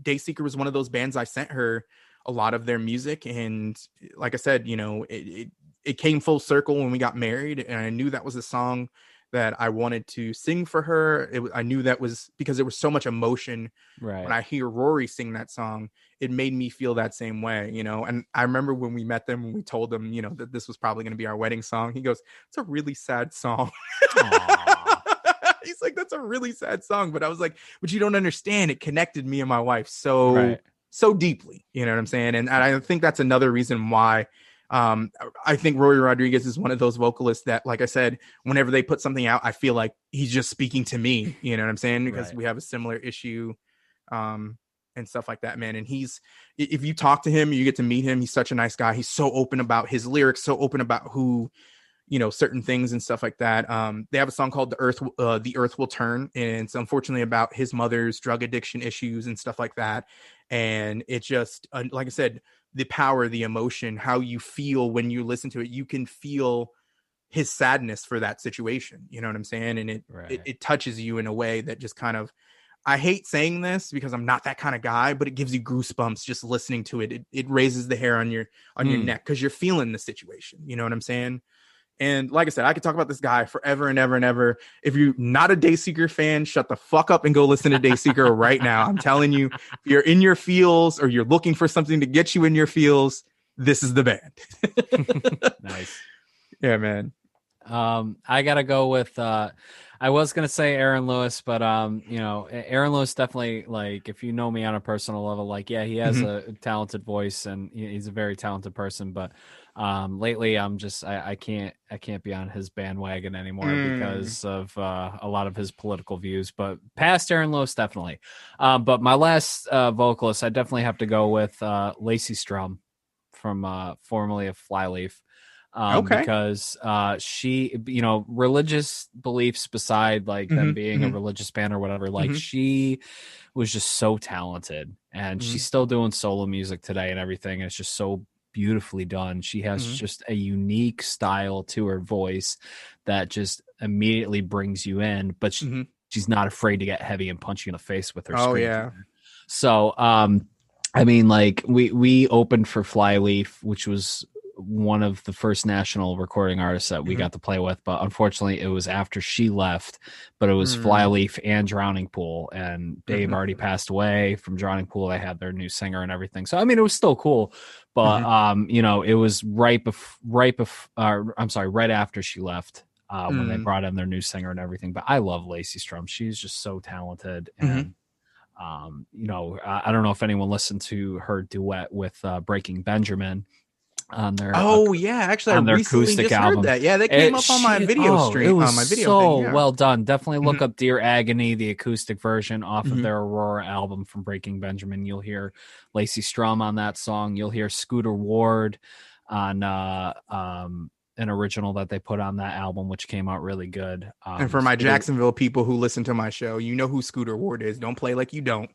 Dayseeker was one of those bands I sent her a lot of their music. And like I said, it came full circle when we got married, and I knew that was a song that I wanted to sing for her. I knew that was because there was so much emotion. Right. When I hear Rory sing that song, it made me feel that same way, And I remember when we met them, when we told them, that this was probably going to be our wedding song, he goes, "It's a really sad song." He's like, "That's a really sad song." But I was like, "But you don't understand. It connected me and my wife so deeply." You know what I'm saying? And I think that's another reason why I think Rory Rodriguez is one of those vocalists that, like I said, whenever they put something out, I feel like he's just speaking to me. You know what I'm saying? Because we have a similar issue and stuff like that, man. And if you talk to him, you get to meet him. He's such a nice guy. He's so open about his lyrics, so open about who certain things and stuff like that. They have a song called The Earth Will Turn, and it's unfortunately about his mother's drug addiction issues and stuff like that. And it just, like I said, the power, the emotion, how you feel when you listen to it, you can feel his sadness for that situation. You know what I'm saying? And it touches you in a way that just kind of, I hate saying this because I'm not that kind of guy, but it gives you goosebumps just listening to it. It raises the hair on your neck because you're feeling the situation. You know what I'm saying? And like I said, I could talk about this guy forever and ever and ever. If you're not a Dayseeker fan, shut the fuck up and go listen to Dayseeker right now. I'm telling you, if you're in your feels or you're looking for something to get you in your feels, this is the band. Nice. Yeah, man. I gotta go with I was gonna say Aaron Lewis, but Aaron Lewis definitely, like, if you know me on a personal level, like, yeah, he has a talented voice and he's a very talented person, but lately I'm just I can't be on his bandwagon anymore because of a lot of his political views. But past Aaron Lewis, definitely. But my last vocalist, I definitely have to go with Lacey Strum from formerly of Flyleaf. Because she, religious beliefs beside, like, them being a religious band or whatever, like, she was just so talented, and she's still doing solo music today and everything. And it's just so beautifully done. She has just a unique style to her voice that just immediately brings you in, but she's not afraid to get heavy and punch you in the face with her screams. Yeah. So, I mean, like, we opened for Flyleaf, which was one of the first national recording artists that we got to play with, but unfortunately it was after she left. But it was Flyleaf and Drowning Pool, and Dave already passed away from Drowning Pool. They had their new singer and everything, so I mean, it was still cool, but it was right after she left, when they brought in their new singer and everything. But I love Lacey Strum. She's just so talented. And I don't know if anyone listened to her duet with Breaking Benjamin on their actually, on I recently acoustic just album. heard that. Yeah, they came up on my video stream. It was on my video so thing, well done. Definitely look up Dear Agony, the acoustic version off of their Aurora album from Breaking Benjamin. You'll hear Lacey Strum on that song. You'll hear Scooter Ward on an original that they put on that album, which came out really good. And for my Jacksonville people who listen to my show, you know who Scooter Ward is. Don't play like you don't.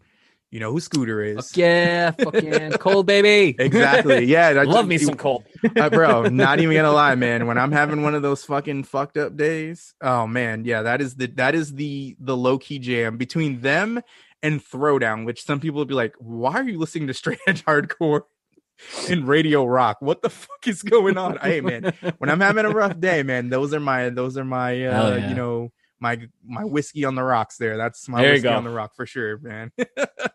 You know who Scooter is. Fuck yeah, fucking Cold, baby. Exactly. Yeah. I love me some Cold. Bro, not even gonna lie, man. When I'm having one of those fucking fucked up days, oh man, yeah, that is the low-key jam between them and Throwdown, which some people would be like, why are you listening to straight edge hardcore and radio rock? What the fuck is going on? Hey man, when I'm having a rough day, man, those are my my whiskey on the rocks there. That's my whiskey on the rock for sure, man.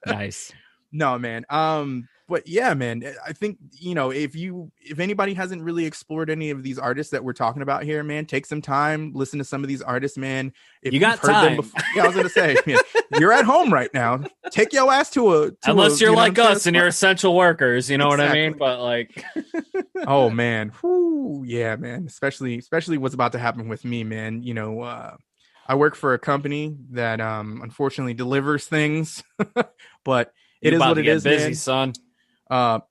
Nice. No, man. But yeah, man, I think, if anybody hasn't really explored any of these artists that we're talking about here, man, take some time, listen to some of these artists, man. If you got time. Yeah, I was going to say, man, you're at home right now. Take your ass unless you're like us and you're essential workers, you know what I mean? But like, oh man. Whew, yeah, man. Especially what's about to happen with me, man. I work for a company that unfortunately delivers things, but it is what it is, busy, man. Son.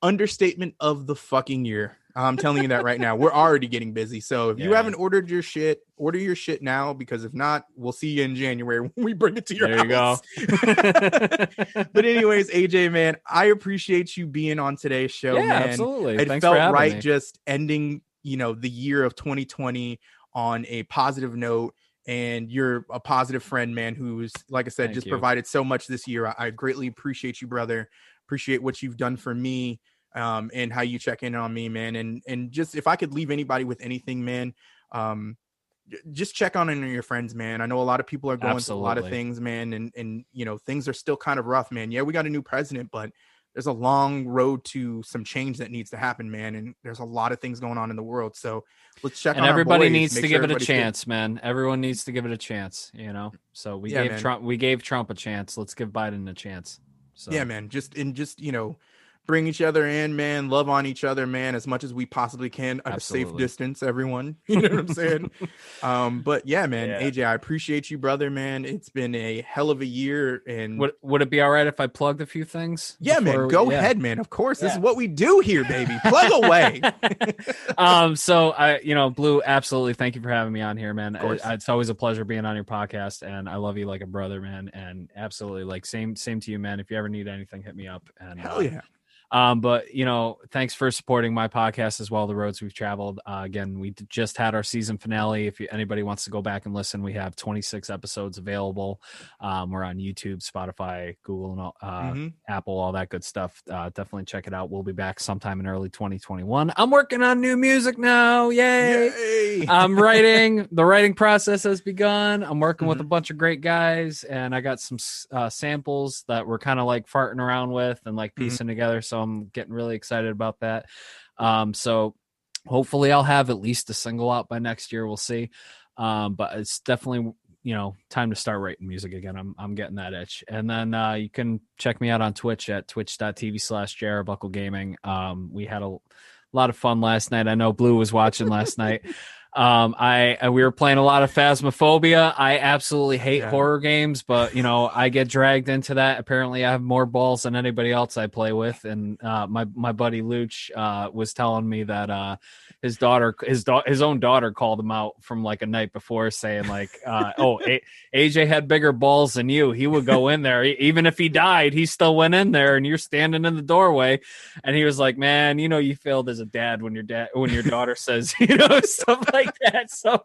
Understatement of the fucking year. I'm telling you that right now. We're already getting busy. So if you haven't ordered your shit, order your shit now, because if not, we'll see you in January when we bring it to your house. There you go. But anyways, AJ, man, I appreciate you being on today's show, man. Absolutely. It Thanks felt for having right me. just ending, the year of 2020 on a positive note. And you're a positive friend, man, who's, like I said, Thank just you. provided so much this year. I greatly appreciate you, brother. Appreciate what you've done for me, and how you check in on me, man. And just, if I could leave anybody with anything, man, just check on your friends, man. I know a lot of people are going through a lot of things, man. And things are still kind of rough, man. Yeah, we got a new president, but there's a long road to some change that needs to happen, man. And there's a lot of things going on in the world. So let's check on everybody our boys, needs make to sure give it a everybody's chance, man. Everyone needs to give it a chance, So we gave Trump a chance. Let's give Biden a chance. So yeah, man. Just bring each other in, man, love on each other, man, as much as we possibly can at Absolutely. a safe distance, everyone. You know what I'm saying? But yeah, man, Yeah. AJ, I appreciate you, brother, man. It's been a hell of a year. And Would it be all right if I plugged a few things? Yeah, man, go ahead, man. Of course, this is what we do here, baby. Plug away. So Blue, absolutely, thank you for having me on here, man. It's always a pleasure being on your podcast, and I love you like a brother, man. And absolutely, like same to you, man. If you ever need anything, hit me up. And hell yeah. But thanks for supporting my podcast as well, The Roads We've Traveled. Again, we just had our season finale. If anybody wants to go back and listen, we have 26 episodes available. We're on YouTube, Spotify, Google, and Apple, all that good stuff. Definitely check it out. We'll be back sometime in early 2021. I'm working on new music now. Yay! I'm writing. The writing process has begun. I'm working with a bunch of great guys, and I got some samples that we're kind of like farting around with and like piecing together. So I'm getting really excited about that. So hopefully I'll have at least a single out by next year. We'll see. But it's definitely, time to start writing music again. I'm getting that itch. And then you can check me out on Twitch at twitch.tv/JRBuckleGaming. We had a lot of fun last night. I know Blue was watching last night. We were playing a lot of Phasmophobia. I absolutely hate horror games, but I get dragged into that. Apparently I have more balls than anybody else I play with. And my buddy Luch was telling me that his own daughter called him out from like a night before, saying like, AJ had bigger balls than you. He would go in there. Even if he died, he still went in there, and you're standing in the doorway. And he was like, man, you failed as a dad when your daughter says, stuff like that. So,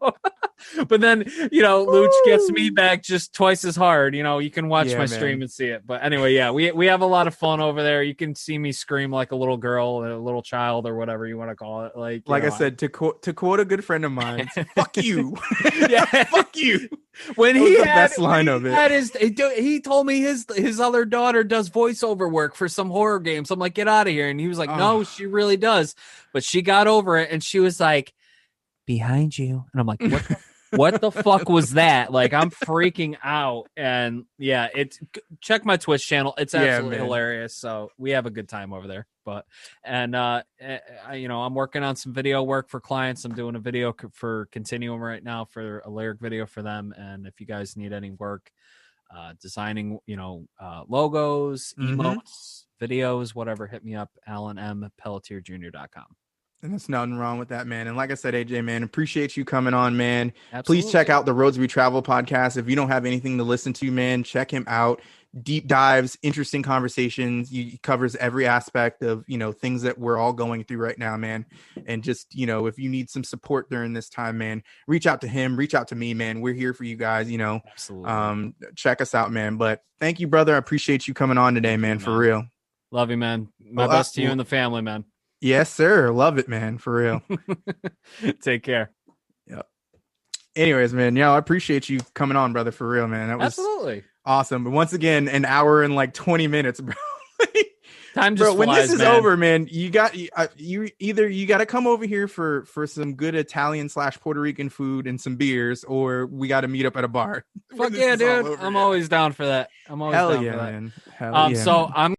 but then, Luch gets me back just twice as hard. You can watch my stream and see it. But anyway, we have a lot of fun over there. You can see me scream like a little girl, a little child, or whatever you want to call it. Like I said, to quote a good friend of mine, fuck you. Fuck you. When he had the best line of it, he told me his other daughter does voiceover work for some horror games. I'm like, get out of here. And he was like, no, she really does. But she got over it, and she was like, behind you. And I'm like, what the fuck was that? Like, I'm freaking out. And check my Twitch channel. It's absolutely hilarious. So we have a good time over there. I'm working on some video work for clients. I'm doing a video for Continuum right now, for a lyric video for them. And if you guys need any work, designing, logos, emotes, videos, whatever, hit me up, AlanMPelletierJr.com. And there's nothing wrong with that, man. And like I said, AJ, man, appreciate you coming on, man. Absolutely. Please check out the Roads We Travel podcast. If you don't have anything to listen to, man, check him out. Deep dives, interesting conversations. He covers every aspect of, things that we're all going through right now, man. And just, if you need some support during this time, man, reach out to him, reach out to me, man. We're here for you guys, Absolutely. Check us out, man. But thank you, brother. I appreciate you coming on today, man, for real. Love you, man. My best to you and the family, man. Yes, sir. Love it, man. For real. Take care. Yep. Anyways, man, I appreciate you coming on, brother. For real, man. That was absolutely awesome. But once again, an hour and like 20 minutes, bro. Time just when flies, this is man. over, man, you got to come over here for some good Italian / Puerto Rican food and some beers, or we got to meet up at a bar. Fuck yeah, dude. I'm always down for that. I'm always down for that. Man. Hell yeah. So I'm